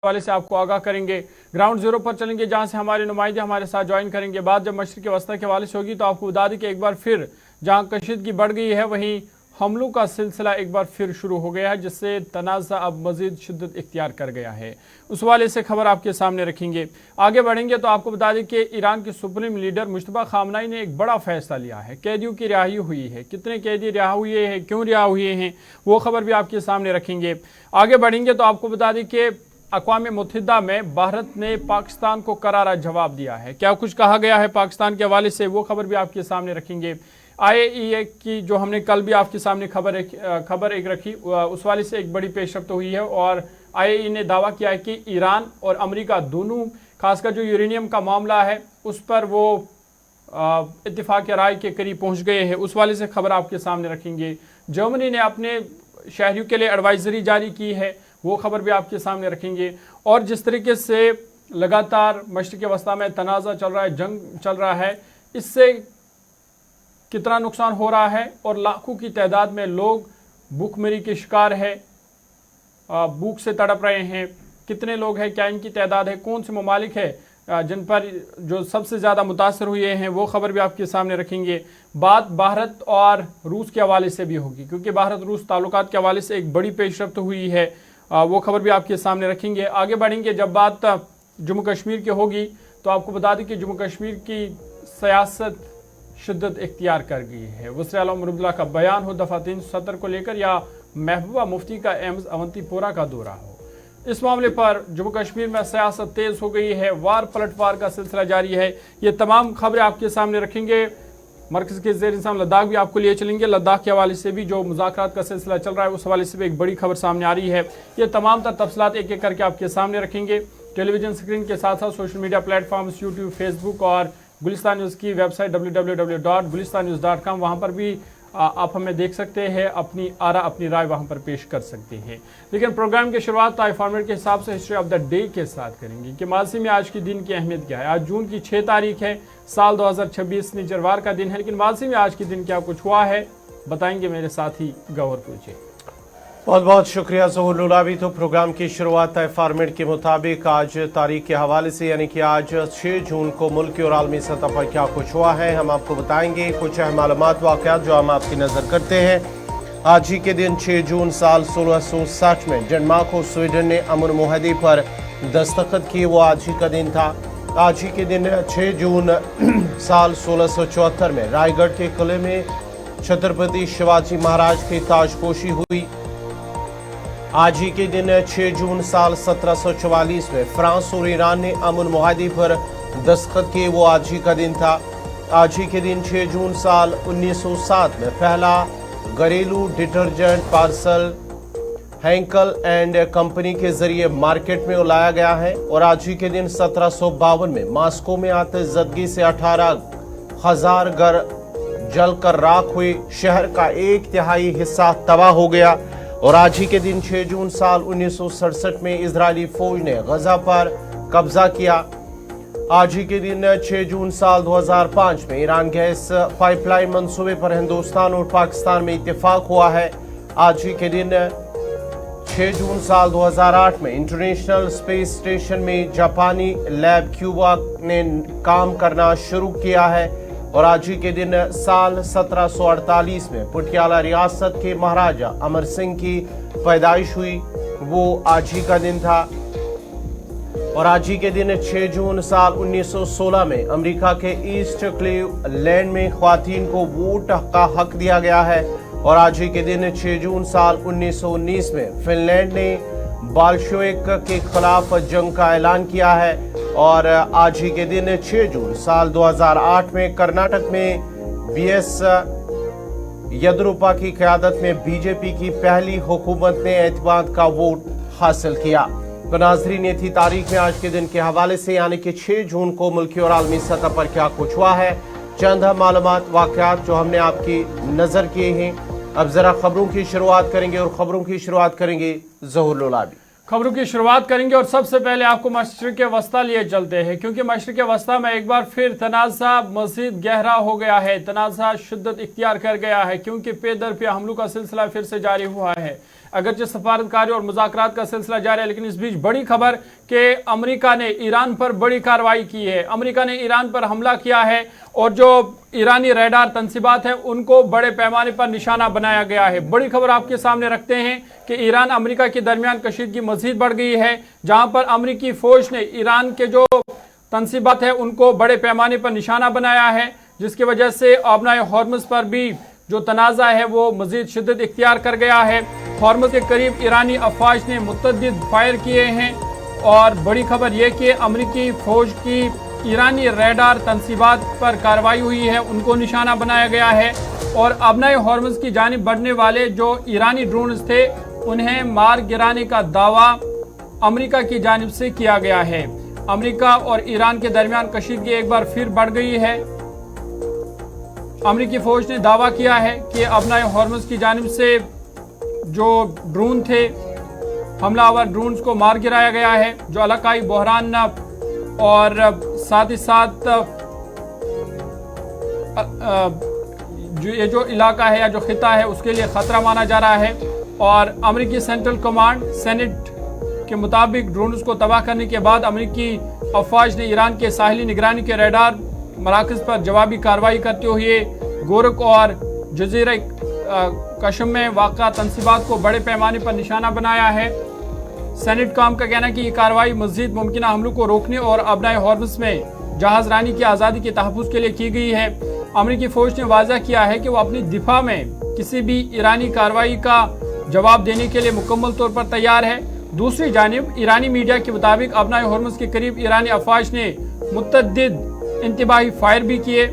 حوالے سے آپ کو آگاہ کریں گے۔ گراؤنڈ زیرو پر چلیں گے جہاں سے ہمارے نمائندے ہمارے ساتھ جوائن کریں گے۔ بات جب مشرق وسطی کے حوالے سے ہوگی تو آپ کو بتا دیں کہ ایک بار پھر جہاں کشیدگی بڑھ گئی ہے وہیں حملوں کا سلسلہ ایک بار پھر شروع ہو گیا ہے، جس سے تنازع اب مزید شدت اختیار کر گیا ہے۔ اس حوالے سے خبر آپ کے سامنے رکھیں گے۔ آگے بڑھیں گے تو آپ کو بتا دیں کہ ایران کے سپریم لیڈر مجتبیٰ خامنہئی نے ایک بڑا فیصلہ لیا ہے۔ قیدیوں کی رہائی ہوئی ہے۔ کتنے قیدی رہا ہوئے ہیں، کیوں رہا ہوئے ہیں، وہ خبر بھی آپ کے سامنے رکھیں گے۔ آگے بڑھیں گے تو آپ کو بتا دیں کہ اقوام متحدہ میں بھارت نے پاکستان کو کرارا جواب دیا ہے۔ کیا کچھ کہا گیا ہے پاکستان کے حوالے سے، وہ خبر بھی آپ کے سامنے رکھیں گے۔ IAEA کی جو ہم نے کل بھی آپ کے سامنے خبر ایک رکھی، اس والے سے ایک بڑی پیش رفت ہوئی ہے، اور IAEA نے دعویٰ کیا ہے کہ ایران اور امریکہ دونوں، خاص کر جو یورینیم کا معاملہ ہے اس پر وہ اتفاق رائے کے قریب پہنچ گئے ہیں۔ اس والے سے خبر آپ کے سامنے رکھیں گے۔ جرمنی نے اپنے شہریوں کے لیے ایڈوائزری جاری کی ہے، وہ خبر بھی آپ کے سامنے رکھیں گے۔ اور جس طریقے سے لگاتار مشرق وسطی میں تنازع چل رہا ہے، جنگ چل رہا ہے، اس سے کتنا نقصان ہو رہا ہے اور لاکھوں کی تعداد میں لوگ بھوک مری کے شکار ہے، بھوک سے تڑپ رہے ہیں۔ کتنے لوگ ہیں، کیا ان کی تعداد ہے، کون سے ممالک ہے جن پر جو سب سے زیادہ متاثر ہوئے ہیں، وہ خبر بھی آپ کے سامنے رکھیں گے۔ بات بھارت اور روس کے حوالے سے بھی ہوگی، کیونکہ بھارت روس تعلقات کے حوالے سے ایک بڑی پیش رفت ہوئی ہے، وہ خبر بھی آپ کے سامنے رکھیں گے۔ آگے بڑھیں گے، جب بات جموں کشمیر کی ہوگی تو آپ کو بتا دیں کہ جموں کشمیر کی سیاست شدت اختیار کر گئی ہے۔ وزیر اعلیٰ عمر عبداللہ کا بیان ہو دفعہ 370 کو لے کر، یا محبوبہ مفتی کا ایمز اونتی پورہ کا دورہ ہو، اس معاملے پر جموں کشمیر میں سیاست تیز ہو گئی ہے، وار پلٹ وار کا سلسلہ جاری ہے۔ یہ تمام خبریں آپ کے سامنے رکھیں گے۔ مرکز کے زیر انتظام لداخ بھی آپ کو لیے چلیں گے۔ لداخ کے حوالے سے بھی جو مذاکرات کا سلسلہ چل رہا ہے، اس حوالے سے بھی ایک بڑی خبر سامنے آ رہی ہے۔ یہ تمام تر تفصیلات ایک ایک کر کے آپ کے سامنے رکھیں گے۔ ٹیلی ویژن سکرین کے ساتھ ساتھ social media platforms, YouTube, Facebook اور گلستان نیوز کی ویب سائٹ www.gulistannews.com، وہاں پر بھی آپ ہمیں دیکھ سکتے ہیں، اپنی آرا، اپنی رائے وہاں پر پیش کر سکتے ہیں۔ لیکن پروگرام کی شروعات طے فارمیٹ کے حساب سے ہسٹری آف دا ڈے کے ساتھ کریں گے کہ ماضی میں آج کے دن کی اہمیت کیا ہے۔ آج جون کی 6 تاریخ ہے، سال 2026، نیچروار کا دن ہے، لیکن ماضی میں آج کے دن کیا کچھ ہوا ہے بتائیں گے میرے ساتھی گوہر پوچھے۔ بہت بہت شکریہ ظہور لولابی۔ تو پروگرام کی شروعات طے فارمیٹ کے مطابق آج تاریخ کے حوالے سے، یعنی کہ آج 6 جون کو ملکی اور عالمی سطح پر کیا کچھ ہوا ہے، ہم آپ کو بتائیں گے کچھ اہم معلومات، واقعات جو ہم آپ کی نظر کرتے ہیں۔ آج ہی کے دن 6 جون سال 1660 میں ڈنمارک اور سویڈن نے امن معاہدے پر دستخط کیے، وہ آج ہی کا دن تھا۔ آج ہی کے دن 6 جون سال 1674 میں رائے گڑھ کے قلعے میں چھترپتی شیواجی مہاراج کی تاج پوشی ہوئی۔ آج ہی کے دن 6 جون سال 1744 میں فرانس اور ایران نے امن معاہدے پر دستخط کیے، وہ آج ہی کا دن تھا۔ آج ہی کے دن 6 جون سال 1907 میں پہلا گھریلو ڈٹرجنٹ پارسل ہینکل اینڈ کمپنی کے ذریعے مارکیٹ میں لایا گیا ہے، اور آج ہی کے دن 1752 میں ماسکو میں آتش زدگی سے 18,000 گھر جل کر راکھ ہوئے، شہر کا 1/3 حصہ تباہ ہو گیا۔ اور آج ہی کے دن 6 جون سال 1967 میں اسرائیلی فوج نے غزہ پر قبضہ کیا۔ آج ہی کے دن 6 جون سال 2005 میں ایران گیس پائپ لائن منصوبے پر ہندوستان اور پاکستان میں اتفاق ہوا ہے۔ آج ہی کے دن 6 جون سال 2008 میں انٹرنیشنل اسپیس اسٹیشن میں جاپانی لیب کیوبا نے کام کرنا شروع کیا ہے۔ اور آج ہی کے دن سال 1748 میں پٹیالہ ریاست کے مہاراجہ امر سنگھ کی پیدائش ہوئی، وہ آج ہی کا دن تھا۔ اور آج ہی کے دن 6 جون سال 1916 میں امریکہ کے ایسٹ کلیو لینڈ میں خواتین کو ووٹ کا حق دیا گیا ہے۔ اور آج ہی کے دن 6 جون سال 1919 میں فن لینڈ نے بالشویک کے خلاف جنگ کا اعلان کیا ہے۔ اور آج ہی کے دن 6 جون سال 2008 میں کرناٹک میں BS یدروپا کی قیادت میں BJP کی پہلی حکومت نے اعتماد کا ووٹ حاصل کیا۔ تو ناظرین، یہ تھی تاریخ میں آج کے دن کے حوالے سے، یعنی کہ 6 جون کو ملکی اور عالمی سطح پر کیا کچھ ہوا ہے، چند معلومات، واقعات جو ہم نے آپ کی نظر کیے ہیں۔ اب ذرا خبروں کی شروعات کریں گے، اور خبروں کی شروعات کریں گے ظہور لولابی۔ خبروں کی شروعات کریں گے، اور سب سے پہلے آپ کو مشرق وسطی لیے چلتے ہیں، کیونکہ مشرق وسطی میں ایک بار پھر تنازع مزید گہرا ہو گیا ہے، تنازع شدت اختیار کر گیا ہے، کیونکہ پے در پے حملوں کا سلسلہ پھر سے جاری ہوا ہے۔ अगरचे सफारतकारी और मुज़ाकरात का सिलसिला जारी है, लेकिन इस बीच बड़ी खबर कि अमेरिका ने ईरान पर बड़ी कार्रवाई की है। अमेरिका ने ईरान पर हमला किया है और जो ईरानी रडार तंसीबात है उनको बड़े पैमाने पर निशाना बनाया गया है। बड़ी खबर आपके सामने रखते हैं कि ईरान अमेरिका के दरमियान कशीदगी मजीद बढ़ गई है, जहां पर अमेरिकी फौज ने ईरान के जो तंसीबात है उनको बड़े पैमाने पर निशाना बनाया है, जिसकी वजह से आबनाए हॉर्मुज़ पर भी जो तनाज़ा है वो मजीद शिद्दत इख्तियार कर गया है। हॉर्मुज़ के करीब ईरानी अफवाज ने मुतअद्दिद फायर किए हैं और बड़ी खबर यह कि अमेरिकी फौज की ईरानी रडार तंसीबात पर कार्रवाई हुई है, उनको निशाना बनाया गया है और आबनाए हॉर्मुज़ की जानिब बढ़ने वाले जो ईरानी ड्रोन्स थे उन्हें मार गिराने का दावा अमेरिका की जानिब से किया गया है। अमेरिका और ईरान के दरमियान कशीदगी एक बार फिर बढ़ गई है। अमेरिकी फौज ने दावा किया है कि आबनाए हॉर्मुज़ की जानिब से जो ड्रोन थे, हमलावर ड्रोन्स को मार गिराया गया है, जो इलाकाई बहरान और साथ ही साथ जो इलाका है या जो खिता है उसके लिए ख़तरा माना जा रहा है। और अमेरिकी सेंट्रल कमांड सेनेट के मुताबिक ड्रोन्स को तबाह करने के बाद अमेरिकी अफवाज ने ईरान के साहिली निगरानी के रडार मराकज़ पर जवाबी कार्रवाई करते हुए गोरक और जजीरा कशम में वाक़ा तंसीबात को बड़े पैमाने पर निशाना बनाया है। सेनेट काम का कहना है कि ये कार्रवाई मज़ीद मुमकिन हमलों को रोकने और आबनाए हॉर्मुज़ में जहाज़ रानी की आज़ादी के तहफ़्फ़ुज़ के लिए की गई है। अमेरिकी फ़ौज ने वाज़ा किया है कि वो अपनी दिफा में किसी भी ईरानी कार्रवाई का जवाब देने के लिए मुकम्मल तौर पर तैयार है। दूसरी जानिब ईरानी मीडिया के मुताबिक आबनाए हॉर्मुज़ के करीब ईरानी अफवाज ने मुतअद्दिद इंतबाही फायर भी किए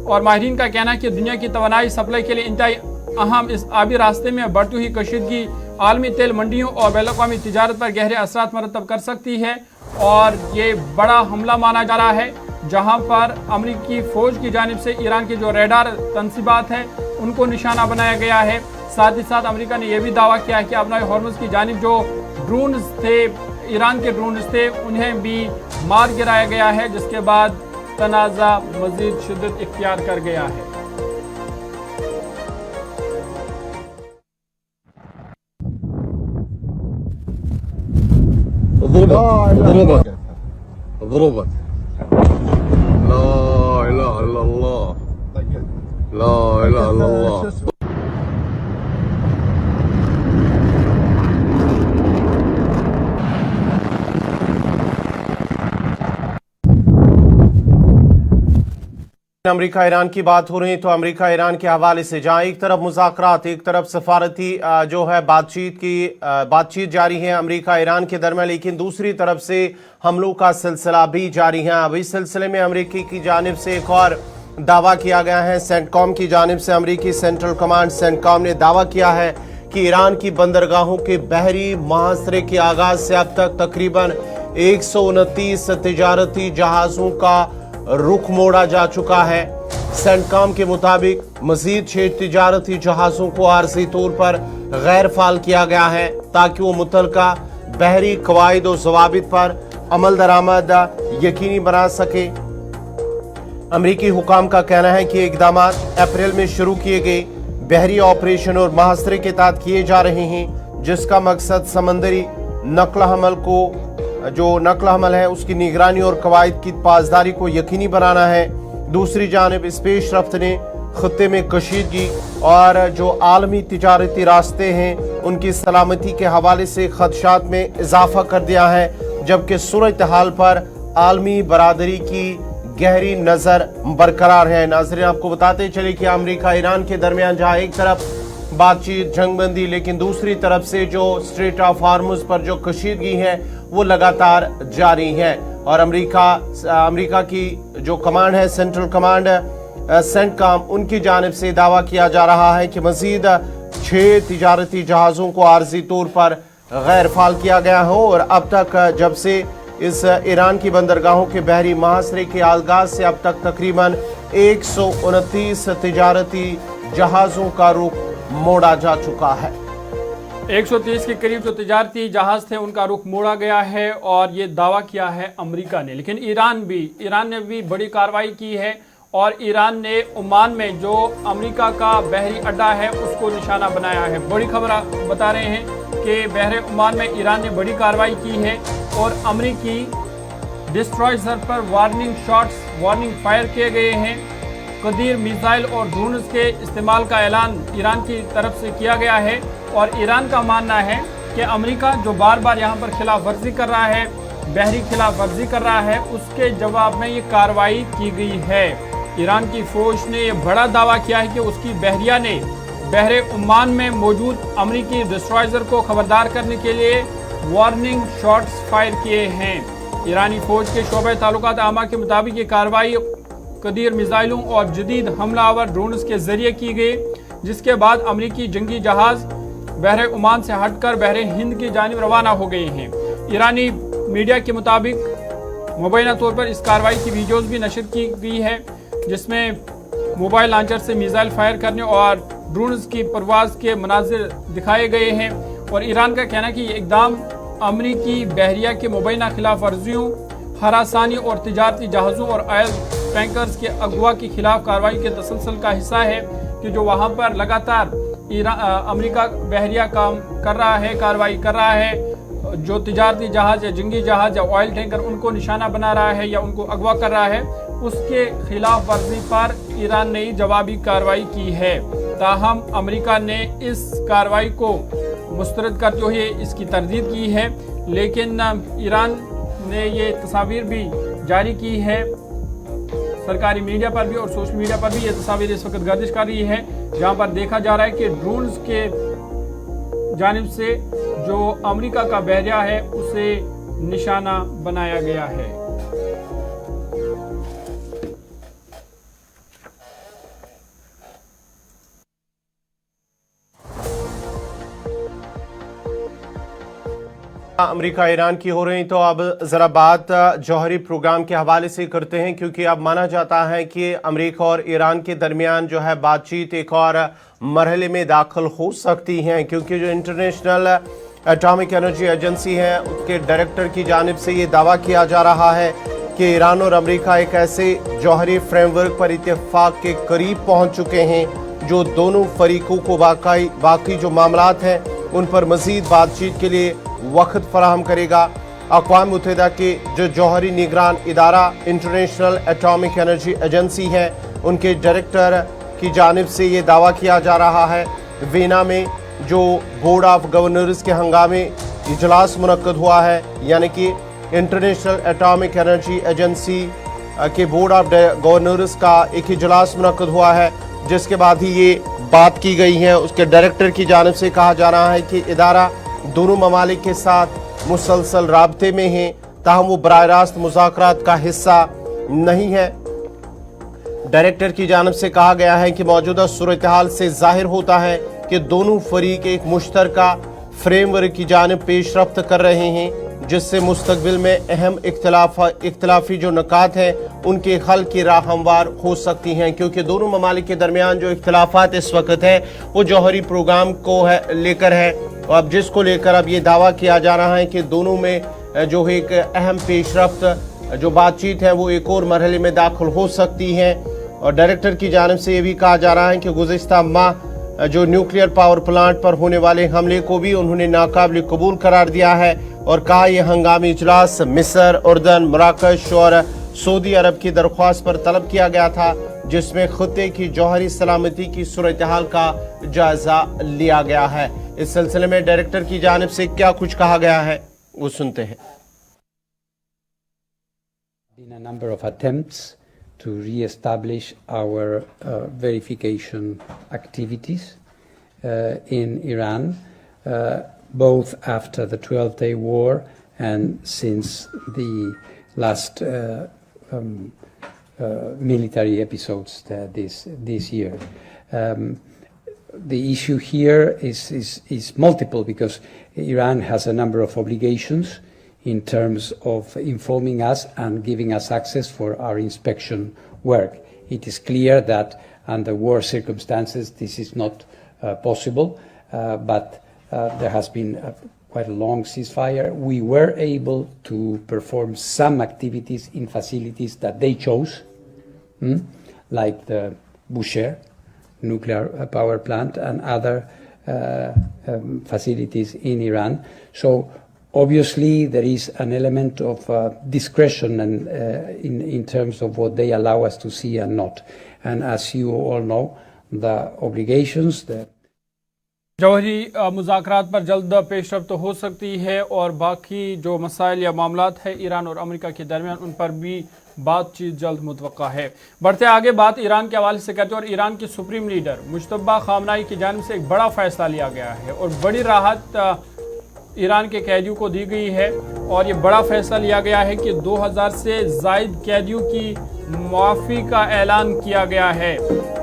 और माहिरीन का कहना है कि दुनिया की तवानाई सप्लाई के लिए इंतहाई अहम इस आबी रास्ते में बढ़ती हुई कशीदगी आलमी तेल मंडियों और बैनुल-अक़वामी तिजारत पर गहरे असरात मरतब कर सकती है और ये बड़ा हमला माना जा रहा है, जहां पर अमेरिकी फ़ौज की जानिब से ईरान के जो रडार तंसीबात है उनको निशाना बनाया गया है। साथ ही साथ अमेरिका ने यह भी दावा किया है कि आबनाए हॉर्मुज़ की जानिब जो ड्रोन्स थे, ईरान के ड्रोन्स थे, उन्हें भी मार गिराया गया है, जिसके बाद तनाज़ा मज़ीद शिद्दत इख्तियार कर गया है। ضربت لا إله إلا الله لا إله إلا الله अमेरिका ईरान की बात हो रही तो अमेरिका ईरान के हवाले से जहां एक तरफ मुज़ाकरात, एक तरफ सफारती जो है बातचीत जारी है अमेरिका ईरान के दरमियान, लेकिन दूसरी तरफ से हमलों का सिलसिला भी जारी है। अब इस सिलसिले में अमेरिकी की जानिब से एक और दावा किया गया है। सेंटकॉम की जानिब से अमेरिकी सेंट्रल कमांड सेंटकॉम ने दावा किया है कि ईरान की बंदरगाहों के बहरी मुहासरे के आगाज से अब तक तकरीबन 129 तिजारती जहाज़ों का रुख मोड़ा जा चुका है। सेंटकॉम के मुताबिक मजीद 6 तिजारती जहाज़ों को आर्जी तौर पर गैर फाल किया गया है ताकि वो मुतलका बहरी कवायद और ज़वाबित पर अमल दरामद यकीनी बना सके। अमरीकी हुकाम का कहना है कि इकदाम अप्रैल में शुरू किए गए बहरी ऑपरेशन और मुहासरे के तहत किए जा रहे हैं, जिसका मकसद समंदरी नकल हमल को जो नकल हमल है उसकी निगरानी और कवायद की पासदारी को यकीनी बनाना है। दूसरी जानिब इस पेशरफ्त ने खत्ते में कशीदगी और जो आलमी तिजारती रास्ते हैं उनकी सलामती के हवाले से खदशात में इजाफा कर दिया है, जबकि सूरत हाल पर आलमी बरादरी की गहरी नज़र बरकरार है। नाज़रीन, आपको बताते चले कि अमेरिका ईरान के दरमियान जहाँ एक तरफ बातचीत जंगबंदी, लेकिन दूसरी तरफ से जो स्ट्रेट ऑफ हॉर्मुज़ पर जो कशीदगी है वो लगातार जारी है। और अमेरिका की जो कमांड है सेंट्रल कमांड सेंटकॉम, उनकी जानिब से दावा किया जा रहा है कि मजीद 6 तिजारती जहाज़ों को आर्जी तौर पर गैर फाल किया गया हो और अब तक जब से इस ईरान की बंदरगाहों के बहरी मुहासरे के आगाज से अब तक तकरीबन 129 तिजारती जहाज़ों का रुख मोड़ा जा चुका है। 130 के करीब जो तिजारती जहाज थे उनका रुख मोड़ा गया है और ये दावा किया है अमेरिका ने। लेकिन ईरान ने भी बड़ी कार्रवाई की है और ईरान ने ओमान में जो अमेरिका का बहरी अड्डा है उसको निशाना बनाया है। बड़ी खबर बता रहे हैं کہ بحر عمان میں ایران نے بڑی کارروائی کی ہے اور امریکی ڈسٹرائزر پر وارننگ فائر کیے گئے ہیں۔ قدیر میزائل اور ڈرونز کے استعمال کا اعلان ایران کی طرف سے کیا گیا ہے، اور ایران کا ماننا ہے کہ امریکہ جو بار بار یہاں پر خلاف ورزی کر رہا ہے، بحری خلاف ورزی کر رہا ہے، اس کے جواب میں یہ کارروائی کی گئی ہے۔ ایران کی فوج نے یہ بڑا دعویٰ کیا ہے کہ اس کی بحریہ نے بحر عمان میں موجود امریکی ڈسٹرائزر کو خبردار کرنے کے لیے وارننگ شاٹس فائر کیے ہیں۔ ایرانی فوج کے شعبہ تعلقات عامہ کے مطابق یہ کارروائی قدیر میزائلوں اور جدید حملہ آور ڈرونز کے ذریعے کی گئی، جس کے بعد امریکی جنگی جہاز بحر عمان سے ہٹ کر بحر ہند کی جانب روانہ ہو گئے ہیں۔ ایرانی میڈیا کے مطابق مبینہ طور پر اس کارروائی کی ویڈیوز بھی نشر کی گئی ہے، جس میں موبائل لانچر سے میزائل فائر کرنے اور ڈرونز کی پرواز کے مناظر دکھائے گئے ہیں، اور ایران کا کہنا ہے کہ یہ اقدام امریکی بحریہ کے مبینہ خلاف ورزیوں، ہراسانی اور تجارتی جہازوں اور آئل ٹینکرز کے اغوا کی خلاف کارروائی کے تسلسل کا حصہ ہے، کہ جو وہاں پر لگاتار امریکہ بحریہ کام کر رہا ہے، کارروائی کر رہا ہے، جو تجارتی جہاز یا جنگی جہاز یا آئل ٹینکر ان کو نشانہ بنا رہا ہے یا ان کو اغوا کر رہا ہے، اس کے خلاف ورزی پر ایران نے جوابی کارروائی کی ہے۔ تاہم امریکہ نے اس کارروائی کو مسترد کرتے ہوئے اس کی تردید کی ہے، لیکن ایران نے یہ تصاویر بھی جاری کی ہے، سرکاری میڈیا پر بھی اور سوشل میڈیا پر بھی یہ تصاویر اس وقت گردش کر رہی ہے، جہاں پر دیکھا جا رہا ہے کہ ڈرونز کے جانب سے جو امریکہ کا بحریہ ہے اسے نشانہ بنایا گیا ہے۔ امریکہ ایران کی ہو رہی، تو اب ذرا بات جوہری پروگرام کے حوالے سے کرتے ہیں، کیونکہ اب مانا جاتا ہے کہ امریکہ اور ایران کے درمیان جو ہے بات چیت ایک اور مرحلے میں داخل ہو سکتی ہیں، کیونکہ جو انٹرنیشنل ایٹامک انرجی ایجنسی ہے اس کے ڈائریکٹر کی جانب سے یہ دعویٰ کیا جا رہا ہے کہ ایران اور امریکہ ایک ایسے جوہری فریم ورک پر اتفاق کے قریب پہنچ چکے ہیں جو دونوں فریقوں کو باقی جو معاملات ہیں ان پر مزید بات چیت کے لیے وقت فراہم کرے گا۔ اقوام متحدہ کے جو جوہری نگران ادارہ انٹرنیشنل ایٹامک انرجی ایجنسی ہے، ان کے ڈائریکٹر کی جانب سے یہ دعویٰ کیا جا رہا ہے۔ وینا میں جو بورڈ آف گورنرز کے ہنگامی اجلاس منعقد ہوا ہے، یعنی کہ انٹرنیشنل ایٹامک انرجی ایجنسی کے بورڈ آف گورنرز کا ایک اجلاس منعقد ہوا ہے، جس کے بعد ہی یہ بات کی گئی ہے۔ اس کے ڈائریکٹر کی جانب سے کہا جا رہا ہے کہ ادارہ دونوں ممالک کے ساتھ مسلسل رابطے میں ہیں، تاہم وہ براہ راست مذاکرات کا حصہ نہیں ہے۔ ڈائریکٹر کی جانب سے کہا گیا ہے کہ موجودہ صورتحال سے ظاہر ہوتا ہے کہ دونوں فریق ایک مشترکہ فریم ورک کی جانب پیش رفت کر رہے ہیں، جس سے مستقبل میں اہم اختلافی جو نکات ہیں ان کے حل کی راہ ہموار ہو سکتی ہیں، کیونکہ دونوں ممالک کے درمیان جو اختلافات اس وقت ہیں وہ جوہری پروگرام کو لے کر ہے، اور اب جس کو لے کر اب یہ دعویٰ کیا جا رہا ہے کہ دونوں میں جو ایک اہم پیش رفت جو بات چیت ہے وہ ایک اور مرحلے میں داخل ہو سکتی ہے۔ اور ڈائریکٹر کی جانب سے یہ بھی کہا جا رہا ہے کہ گزشتہ ماہ جو نیوکلیئر پاور پلانٹ پر ہونے والے حملے کو بھی انہوں نے ناقابل قبول قرار دیا ہے، اور کہا یہ ہنگامی اجلاس مصر، اردن، مراکش اور سعودی عرب کی درخواست پر طلب کیا گیا تھا، جس میں خطے کی جوہری سلامتی کی صورتحال کا جائزہ لیا گیا ہے۔ اس سلسلے میں ڈائریکٹر کی جانب سے کیا کچھ کہا گیا ہے وہ سنتے ہیں۔ In a number of attempts to re-establish our verification activities in Iran, both after the 12-day war and since the last military episodes this year. The issue here is multiple, because Iran has a number of obligations in terms of informing us and giving us access for our inspection work. It is clear that under war circumstances this is not possible, but there has been quite a long ceasefire. We were able to perform some activities in facilities that they chose, like the Bushehr nuclear power plant and other facilities in Iran. So obviously there is an element of discretion and in terms of what they allow us to see and not. And as you all know, the obligations, the जौहरी मुज़ाकरात पर जल्द पेशरफ्त हो सकती है और बाकी जो मसाइल या मामलात है ईरान और अमेरिका के दरमियान उन पर भी बातचीत जल्द मुतवक्का है। बढ़ते आगे बात ईरान के हवाले से करते हैं और ईरान के सुप्रीम लीडर मुज्तबा खामनाई की जानिब से एक बड़ा फैसला लिया गया है और बड़ी राहत ईरान के कैदियों को दी गई है और ये बड़ा फैसला लिया गया है कि 2000 से ज़ायद कैदियों की मुआफ़ी का ऐलान किया गया है।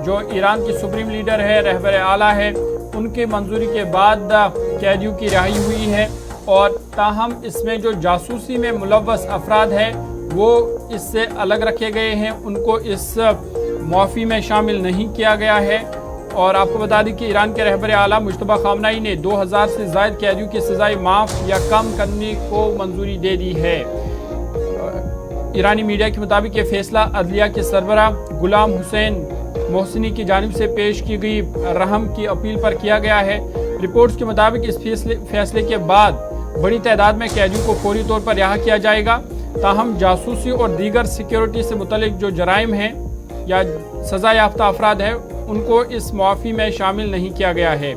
जो ईरान की सुप्रीम लीडर है, रहबर आला है, उनके मंजूरी के बाद कैदियों की रिहाई हुई है और ताहम इसमें जो जासूसी में मुलव्वस अफराद हैं वो इससे अलग रखे गए हैं, उनको इस मुआफ़ी में शामिल नहीं किया गया है। और आपको बता दें कि ईरान के रहबर आला मुज्तबा खामनाई ने 2000 से ज़ायद कैदियों की सज़ाएं माफ़ या कम करने को मंजूरी दे दी है। ईरानी मीडिया के मुताबिक ये फैसला अदलिया के सरबराह गुलाम हुसैन मोहसिनी की जानिब से पेश की गई रहम की अपील पर किया गया है। रिपोर्ट्स के मुताबिक इस फैसले के बाद बड़ी तादाद में कैदियों को फौरी तौर पर रिहा किया जाएगा। ताहम जासूसी और दीगर सिक्योरिटी से मुतल्लिक जो जराइम हैं या सज़ा याफ्ता अफराद हैं उनको इस मुआफ़ी में शामिल नहीं किया गया है।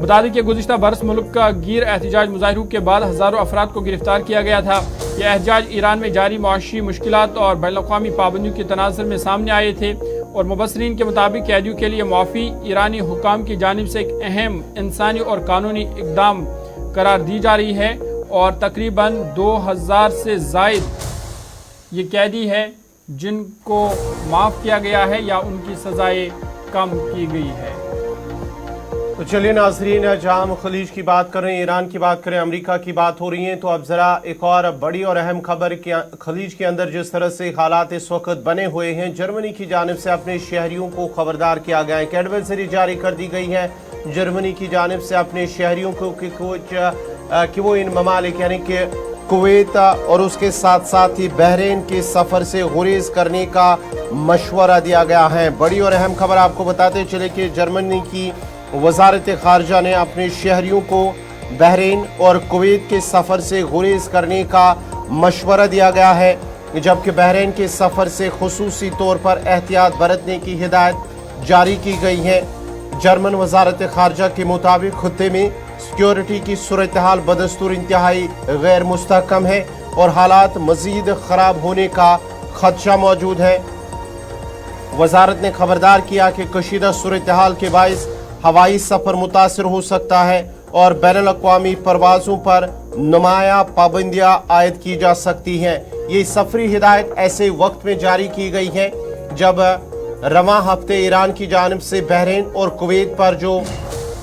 बता दें कि गुज़िश्ता बरस मुल्क का गिर एहतजाज मुजाहिरों के बाद हज़ारों अफराद को गिरफ्तार किया गया था। यह एहतजाज ईरान में जारी मुआशी मुश्किलात और बैनुल-अक़वामी पाबंदियों के तनाज़ुर में सामने आए थे और मुबस्सरीन के मुताबिक कैदियों के लिए मुआफ़ी ईरानी हुकाम की जानिब से एक अहम इंसानी और कानूनी इक़दाम करार दी जा रही है और तकरीबन 2000 से ज़ायद ये कैदी है जिनको माफ़ किया गया है या उनकी सज़ाएं कम की गई है। तो चलिए नाजरीन, जहां हम खलीज की बात कर रहे हैं, ईरान की बात करें, अमेरिका की बात हो रही है, तो अब ज़रा एक और बड़ी और अहम खबर कि खलीज के अंदर जिस तरह से हालात इस वक्त बने हुए हैं, जर्मनी की जानिब से अपने शहरियों को खबरदार किया गया है कि एडवाइजरी जारी कर दी गई है जर्मनी की जानिब से अपने शहरियों को कि वो इन ममालिक यानी कि कुवैत और उसके साथ साथ ही बहरीन के सफ़र से गुरेज करने का मशवरा दिया गया है। बड़ी और अहम खबर आपको बताते चले कि जर्मनी की वज़ारत ख़ारजा ने अपने शहरियों को बहरीन और कुवैत के सफ़र से गुरेज करने का मशवरा दिया गया है, जबकि बहरीन के सफ़र से खुसूसी तौर पर एहतियात बरतने की हिदायत जारी की गई है। जर्मन वज़ारत ख़ारजा के मुताबिक खत्ते में सिक्योरिटी की सूरत हाल बदस्तूर इंतहाई गैर मुस्तहकम है और हालात मज़ीद ख़राब होने का खदशा मौजूद है। वज़ारत ने खबरदार किया कि कशीदा सूरत हाल के बाइस हवाई सफ़र मुतासर हो सकता है और बैनुल-अक़वामी परवाज़ों पर नुमाया पाबंदियाँ आयद की जा सकती हैं। ये सफरी हिदायत ऐसे वक्त में जारी की गई है जब रवां हफ्ते ईरान की जानिब से बहरीन और कुवैत पर जो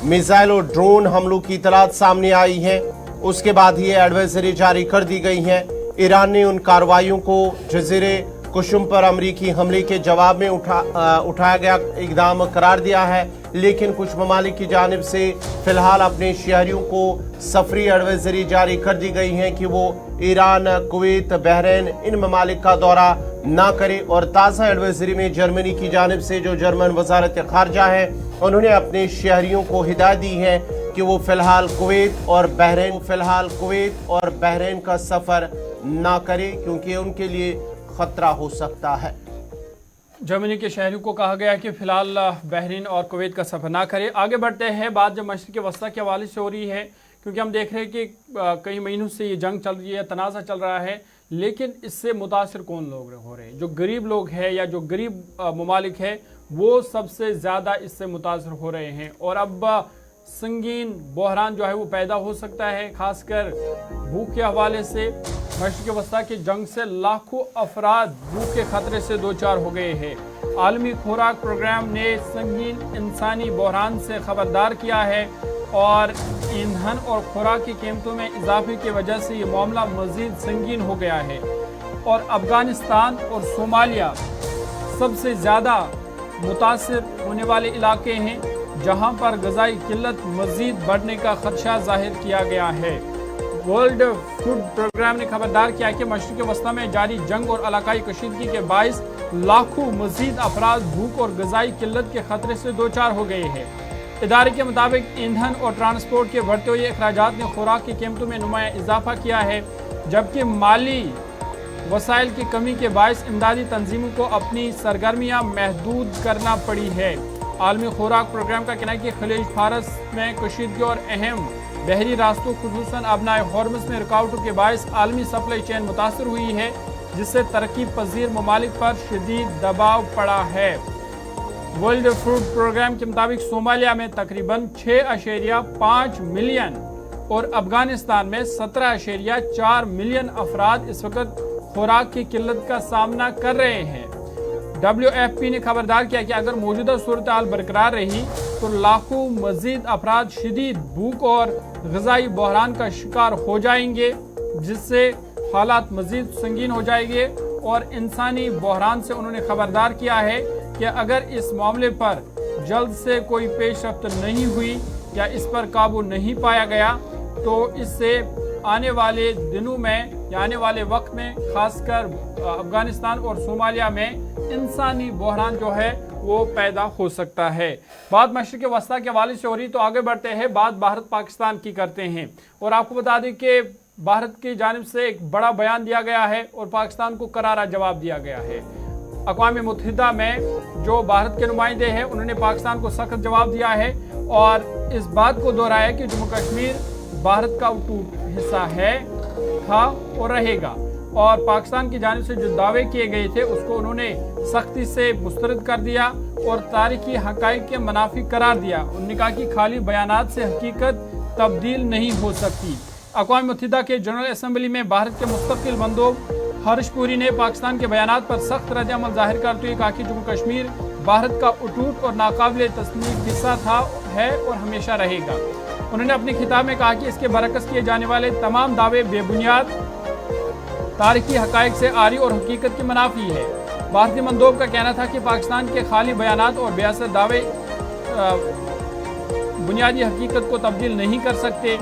मिसाइल और ड्रोन हमलों की इतलात सामने आई है, उसके बाद ही एडवाइजरी जारी कर दी गई है। ईरान ने उन कार्रवाइयों को जज़ीरे कुशुम पर अमरीकी हमले के जवाब में उठाया गया इक़दाम करार दिया है, लेकिन कुछ ममालिक की जानिब से फ़िलहाल अपने शहरियों को सफरी एडवाइजरी जारी कर दी गई है कि वो ईरान, कुवैत, बहरीन इन ममालिक का दौरा ना करे। और ताज़ा एडवाइजरी में जर्मनी की जानिब से जो जर्मन वज़ारत ख़ारजा है उन्होंने अपने शहरियों को हिदायत दी है कि वो फ़िलहाल कुवैत और बहरीन का सफ़र ना करे क्योंकि उनके लिए ख़तरा हो सकता है। जर्मनी के शहरियों को कहा गया कि फ़िलहाल बहरीन और कुवैत का सफ़र ना करें। आगे बढ़ते हैं, बात जब मशरिक़ वस्ता के हवाले से हो रही है क्योंकि हम देख रहे हैं कि कई महीनों से ये जंग चल रही है, तनाज़ा चल रहा है, लेकिन इससे मुतासिर कौन लोग हो रहे हैं? जो गरीब लोग हैं या जो गरीब ममालिक है वो सबसे ज़्यादा इससे मुतासिर हो रहे हैं और अब संगीन बहरान जो है वो पैदा हो सकता है, खासकर भूख के हवाले से। मशरिक़ वस्ता की जंग से लाखों अफराद भूख के खतरे से दो चार हो गए हैं। आलमी खुराक प्रोग्राम ने संगीन इंसानी बहरान से खबरदार किया है और ईंधन और खुराक की कीमतों में इजाफे की वजह से ये मामला मज़ीद संगीन हो गया है और अफ़गानिस्तान और सोमालिया सबसे ज़्यादा मुतासिर होने वाले इलाके हैं जहां पर ग़िज़ाई किल्लत मज़ीद बढ़ने का खदशा ज़ाहिर किया गया है। वर्ल्ड फूड प्रोग्राम ने खबरदार किया कि मशरिक़ वस्ता में जारी जंग और इलाकाई कशीदगी के बाइस लाखों मज़ीद अफराद भूख और ग़िज़ाई किल्लत के ख़तरे से दो चार हो गए हैं। इदारे के मुताबिक ईंधन और ट्रांसपोर्ट के बढ़ते हुए अखराजात ने खुराक की कीमतों में नुमाया इजाफा किया है, जबकि माली वसाइल की कमी के बायस इमदादी तंजीमों को अपनी सरगर्मियां महदूद करना पड़ी है। आलमी खुराक प्रोग्राम का कहना है कि खलीज फारस में कशीदगी और अहम बहरी रास्तों खुसूसन अबनाए हॉर्मस में रुकावटों के बायस आलमी सप्लाई चेन मुतासर हुई है, जिससे तरक्की पजीर ममालिक पर शदीद दबाव पड़ा है। वर्ल्ड फूड प्रोग्राम के मुताबिक सोमालिया में तकरीबन 6.5 मिलियन और अफगानिस्तान में 17.4 मिलियन अफराद इस वक्त खुराक की किल्लत का सामना कर रहे हैं। WFP ने खबरदार किया कि अगर मौजूदा सूरत हाल बरकरार रही तो लाखों मजीद अफराद शदीद भूख और ग़िज़ाई बहरान का शिकार हो जाएंगे, जिससे हालात मजीद संगीन हो जाएंगे। और इंसानी बहरान से उन्होंने खबरदार किया है कि अगर इस मामले पर जल्द से कोई पेशरफ्त नहीं हुई या इस पर काबू नहीं पाया गया तो इससे आने वाले दिनों में या आने वाले वक्त में खासकर अफगानिस्तान और सोमालिया में इंसानी बहरान जो है वो पैदा हो सकता है। बात मशरिक़ वस्ता के हवाले से हो रही, तो आगे बढ़ते हैं, बात भारत पाकिस्तान की करते हैं। और आपको बता दें कि भारत की जानिब से एक बड़ा बयान दिया गया है और पाकिस्तान को करारा जवाब दिया गया है। अक़वाम मुत्तहिदा में जो भारत के नुमाइंदे हैं उन्होंने पाकिस्तान को सख्त जवाब दिया है और इस बात को दोहराया कि जम्मू कश्मीर भारत का अटूट हिस्सा है, था और रहेगा। और पाकिस्तान की जानिब से जो दावे किए गए थे उसको उन्होंने सख्ती से मुस्तरद कर दिया और तारीखी हक़ाइक़ के मुनाफी करार दिया। उन्होंने कहा कि खाली बयानात से हकीकत तब्दील नहीं हो सकती। अक़वाम मुत्तहिदा के जनरल असम्बली में भारत के मुस्तक़िल मंदोब हर्ष पुरी ने पाकिस्तान के बयानात पर सख्त रद्द-ए-अमल ज़ाहिर करते हुए कहा कि जम्मू कश्मीर भारत का अटूट और नाकाबिले तस्लीम हिस्सा था, है और हमेशा रहेगा। उन्होंने अपने खिताब में कहा कि इसके बरअक्स किए जाने वाले तमाम दावे बेबुनियाद, तारीखी हक़ाइक़ से आरी और हकीकत की मुनाफी है। भारतीय मंदोब का कहना था कि पाकिस्तान के खाली बयानात और बेअसर दावे बुनियादी हकीकत को तब्दील नहीं कर सकते।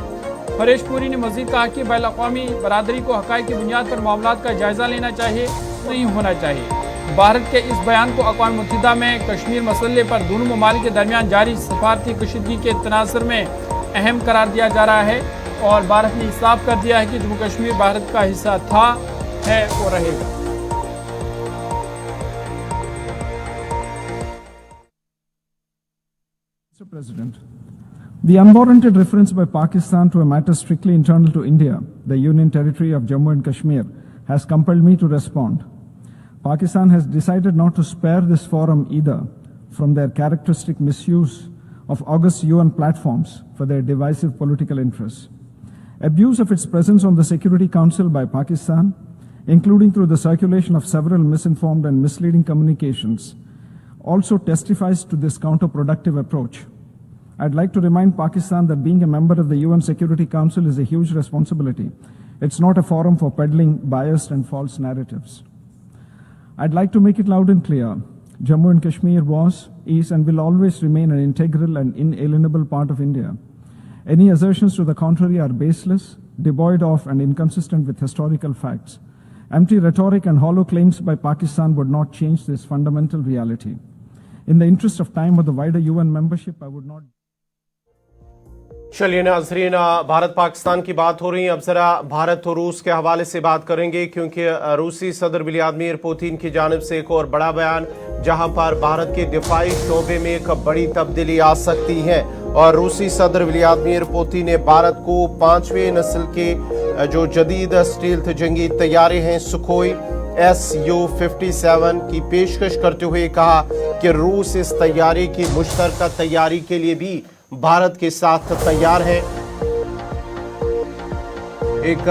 हरीश पुरी ने मज़ीद कहा कि बैन अक़वामी बरादरी को हक़ाइक़ की बुनियाद पर मामलात का जायज़ा लेना चाहिए, नहीं होना चाहिए। भारत के इस बयान को अक़वाम मुत्तहिदा में कश्मीर मसले पर दोनों ममालिक के दरमियान जारी सफारती कशीदगी के तनासुर में अहम करार दिया जा रहा है और भारत ने साफ कर दिया है कि जम्मू कश्मीर भारत का हिस्सा था, है और रहेगा। Mr. President, the unwarranted reference by Pakistan to a matter strictly internal to India, the Union Territory of Jammu and Kashmir, has compelled me to respond. Pakistan has decided not to spare this forum either from their characteristic misuse of august UN platforms for their divisive political interests. Abuse of its presence on the Security Council by Pakistan, including through the circulation of several misinformed and misleading communications, also testifies to this counterproductive approach. I'd like to remind Pakistan that being a member of the UN Security Council is a huge responsibility. It's not a forum for peddling biased and false narratives. I'd like to make it loud and clear. Jammu and Kashmir was, is and will always remain an integral and inalienable part of India. Any assertions to the contrary are baseless, devoid of and inconsistent with historical facts. Empty rhetoric and hollow claims by Pakistan would not change this fundamental reality. In the interest of time or the wider UN membership, I would not... चलिए नाज़रीन, भारत पाकिस्तान की बात हो रही है। अब ज़रा भारत और रूस के हवाले से बात करेंगे, क्योंकि रूसी सदर व्लादिमीर पुतिन की जानिब से एक और बड़ा बयान, जहां पर भारत के दिफाई शोबे में एक बड़ी तब्दीली आ सकती है। और रूसी सदर व्लादिमीर पुतिन ने भारत को 5वीं नस्ल के जो जदीद स्टील्थ जंगी तैयारे हैं सुखोई Su-57 की पेशकश करते हुए कहा कि रूस इस तैयारी की मुश्तरका तैयारी के लिए भी भारत के साथ तैयार है। एक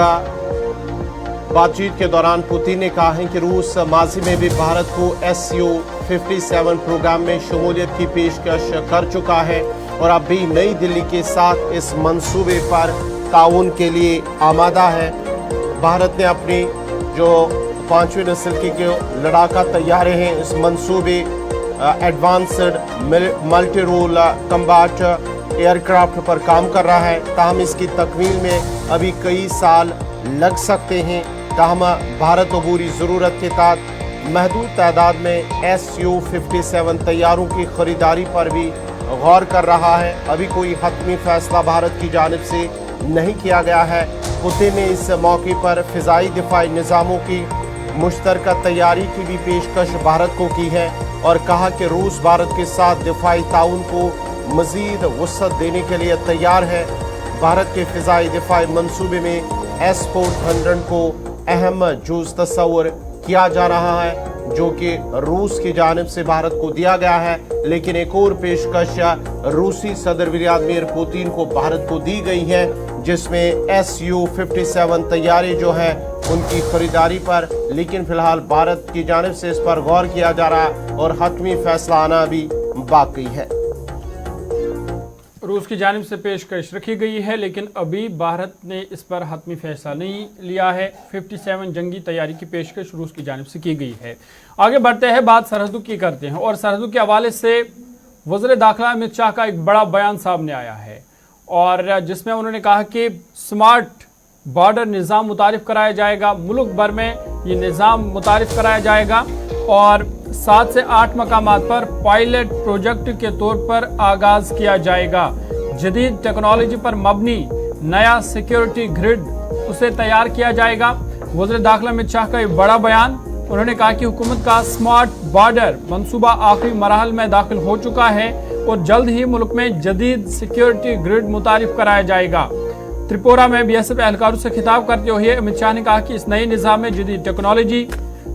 बातचीत के दौरान पुतिन ने कहा है कि रूस माजी में भी भारत को Su-57 प्रोग्राम में शमूलियत की पेशकश कर चुका है और अब भी नई दिल्ली के साथ इस मंसूबे पर ताउन के लिए आमादा है। भारत ने अपनी जो 5वीं नस्ल के जो लड़ाका तैयारे हैं इस मंसूबे advanced multi role combat aircraft पर काम कर रहा है। ताहम इसकी तकमील में अभी कई साल लग सकते हैं। ताहम भारत अबूरी ज़रूरत के तहत महदूद तादाद में Su-57 तैयारों की ख़रीदारी पर भी गौर कर रहा है। अभी कोई हतमी फैसला भारत की जानिब से नहीं किया गया है। पुतिन ने इस मौके पर फिजाई दिफाई निज़ामों की मुश्तरका तैयारी की भी पेशकश भारत को की है और कहा कि रूस भारत के साथ दिफाई ताउन को मज़ीद वसअत देने के लिए तैयार है। भारत के फिजाई दिफाई मंसूबे में S-400 को अहम जुज़ तस्वुर किया जा रहा है जो कि रूस की जानिब से भारत को दिया गया है, लेकिन एक और पेशकश रूसी सदर व्लादिमीर पुतिन को भारत को दी गई है जिसमें Su-57 तैयारी जो है उनकी खरीदारी पर, लेकिन फिलहाल भारत की जानिब से इस पर गौर किया जा रहा है और हतमी फैसला आना भी बाकी है। रूस की जानिब से पेशकश रखी गई है लेकिन अभी भारत ने इस पर हतमी फैसला नहीं लिया है। 57 जंगी तैयारी की पेशकश रूस की जानिब से की गई है। आगे बढ़ते हैं, बात सरहदों की करते हैं और सरहदों के हवाले से वज़ीर दाखिला अमित शाह का एक बड़ा बयान सामने आया है और जिसमें उन्होंने कहा कि स्मार्ट बॉर्डर निज़ाम मुतारिफ कराया जाएगा, मुल्क भर में ये निज़ाम मुतारिफ कराया जाएगा और 7 से 8 मकामात पर पायलट प्रोजेक्ट के तौर पर आगाज किया जाएगा। जदीद टेक्नोलॉजी पर मबनी नया सिक्योरिटी ग्रिड उसे तैयार किया जाएगा। वज़ीर दाखिला अमित शाह का एक बड़ा बयान, उन्होंने कहा कि हुकूमत का स्मार्ट बॉर्डर मंसूबा आखिरी मरहल में दाखिल हो चुका है और जल्द ही मुल्क में जदीद सिक्योरिटी ग्रिड मुतारिफ कराया जाएगा। त्रिपुरा में BSF एहलकारों से खिताब करते हुए अमित शाह ने कहा कि इस नए निज़ाम में जदीद टेक्नोलॉजी,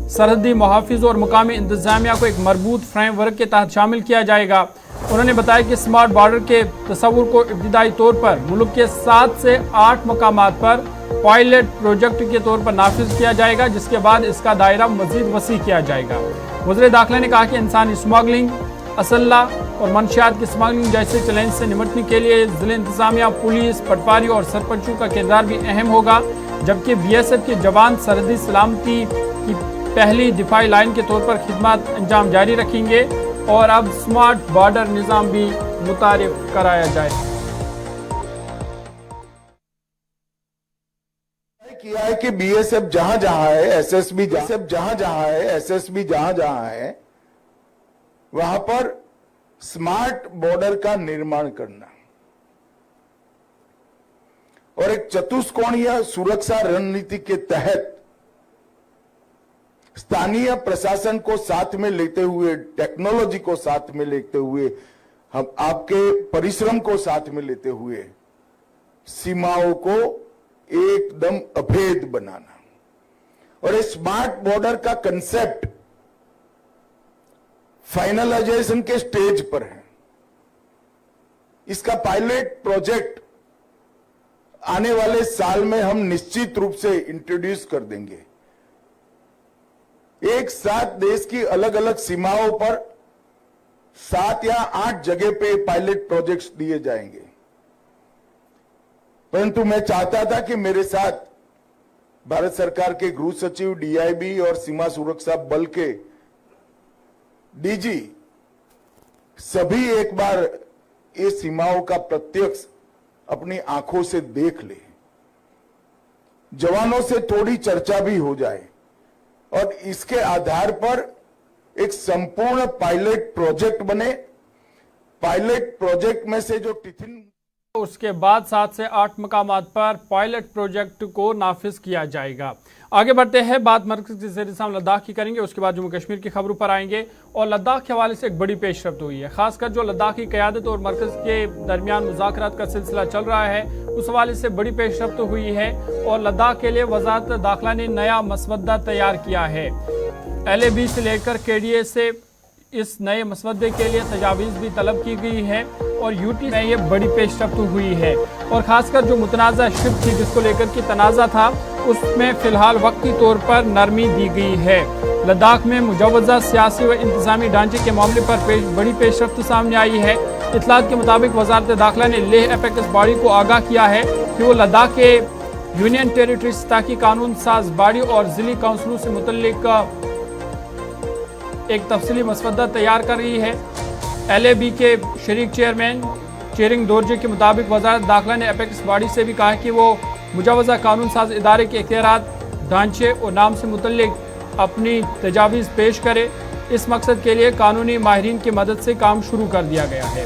सरहदी मुहाफिज और मुकामी इंतजामिया को एक मरबूत फ्रेमवर्क के तहत शामिल किया जाएगा। उन्होंने बताया कि स्मार्ट बॉर्डर के तस्वुर को इब्तिदाई तौर पर मुल्क के 7 से 8 मकामात पर पायलट प्रोजेक्ट के तौर पर नाफिज किया जाएगा, जिसके बाद इसका दायरा मजीद वसी किया जाएगा। वज़ीर दाखिला ने कहा कि इंसानी स्मगलिंग, असल्ला और मंशियात की स्मगलिंग जैसे चैलेंज से निपटने के लिए ज़िला इंतजामिया, पुलिस, पटवारी और सरपंचों का किरदार भी अहम होगा, जबकि BSF के जवान सरहदी सलामती की पहली दिफाई लाइन के तौर पर खिदमत अंजाम जारी रखेंगे और अब स्मार्ट बॉर्डर निज़ाम भी मुतारिफ कराया जाए। किया है कि BSF जहां जहां है, SSB जहां जहां है, SSB जहां जहां है, वहां पर स्मार्ट बॉर्डर का निर्माण करना और एक चतुष्कोणीय सुरक्षा रणनीति के तहत स्थानीय प्रशासन को साथ में लेते हुए, टेक्नोलॉजी को साथ में लेते हुए, हम आपके परिश्रम को साथ में लेते हुए सीमाओं को एकदम अभेद बनाना। और इस स्मार्ट बॉर्डर का कंसेप्ट फाइनलाइजेशन के स्टेज पर है। इसका पायलट प्रोजेक्ट आने वाले साल में हम निश्चित रूप से इंट्रोड्यूस कर देंगे। एक साथ देश की अलग अलग सीमाओं पर 7 या 8 जगह पे पायलट प्रोजेक्ट्स दिए जाएंगे। परंतु मैं चाहता था कि मेरे साथ भारत सरकार के गृह सचिव, DIB और सीमा सुरक्षा बल के DG सभी एक बार ये सीमाओं का प्रत्यक्ष अपनी आंखों से देख ले, जवानों से थोड़ी चर्चा भी हो जाए और इसके आधार पर एक संपूर्ण पायलट प्रोजेक्ट बने। पायलट प्रोजेक्ट में से जो टिफिन, उसके बाद 7 से 8 मकामात पर पायलट प्रोजेक्ट को नाफिज किया जाएगा। आगे बढ़ते हैं, बात मरकज के ज़रिए से हम लद्दाख की करेंगे, उसके बाद जम्मू कश्मीर की खबरों पर आएंगे और लद्दाख के हवाले से एक बड़ी पेशरफ्त हुई है। खासकर जो लद्दाख की क़यादत और मरकज के दरमियान मुज़ाकरात का सिलसिला चल रहा है, उस हवाले से बड़ी पेशरफ्त हुई है और लद्दाख के लिए वज़ारत दाखिला ने नया मसवदा तैयार किया है। LAB से लेकर KDA से इस नए मसवदे के लिए तजावीज़ भी तलब की गई है और UT में ये बड़ी पेशरफ्त हुई है और ख़ासकर जो मुतनाज़ा शिप थी जिसको लेकर के तनाज़ा था, उसमें फ़िलहाल वक्ती तौर पर नरमी दी गई है। लद्दाख में मुजवज़ा सियासी व इंतज़ामी ढांचे के मामले पर बड़ी पेशरफ्त सामने आई है। इत्तलात के मुताबिक वज़ारत दाखिला ने लेह एपेक्स बॉडी को आगाह किया है कि वो लद्दाख के यूनियन टेरिटरी सतह की कानून साज बॉडी और ज़िली काउंसिलों से मुतल्लिक एक तफसीली मसवदा तैयार कर रही है। LAB के शरीक चेयरमैन चेरिंग दोरजे के मुताबिक वज़ारत दाखिला ने एपेक्स बॉडी से भी कहा कि वो मुजवज़ा कानून साज इदारे के इख्तियारात, ढांचे और नाम से मुतल्लिक अपनी तजावीज़ पेश करे। इस मकसद के लिए कानूनी माहिरीन की मदद से काम शुरू कर दिया गया है।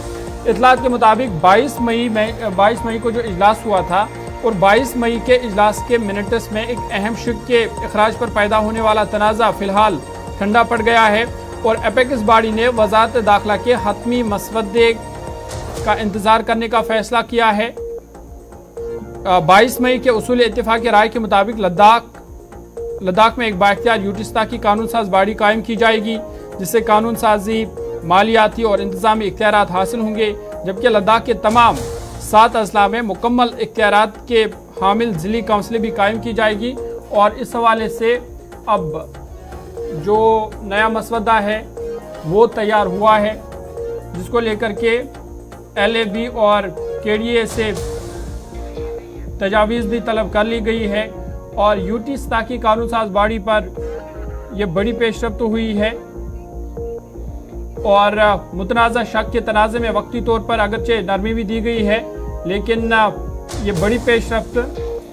इतलात के मुताबिक 22 मई को जो इजलास हुआ था और 22 मई के इजलास के मिनट्स में एक अहम शिक के अखराज पर पैदा होने वाला तनाज़ा फिलहाल ठंडा पड़ गया है और एपेक्स बॉडी ने वजारत दाखिला के हतमी मसवदे का इंतज़ार करने का फैसला किया है। 22 मई के उसूल इत्तेफाक राय के मुताबिक लद्दाख में एक बाइख्तियार यूटिस्ता की कानून साज बॉडी कायम की जाएगी, जिससे कानून साजी, मालियाती और इंतजामी इख्तियारात हासिल होंगे, जबकि लद्दाख के तमाम 7 अजला में मुकम्मल इख्तियारात के हामिल ज़िली काउंसिल भी कायम की जाएगी। और इस हवाले से अब जो नया मसवदा है वो तैयार हुआ है, जिसको लेकर के LAB और KDA से तजावीज़ भी तलब कर ली गई है और यूटिस्ता की कानून साज बॉडी पर यह बड़ी पेशरफ्त हुई है और मुतनाज़ा शक के तनाज़े में वक्ती तौर पर अगरचे नरमी भी दी गई है, लेकिन ये बड़ी पेशरफ्त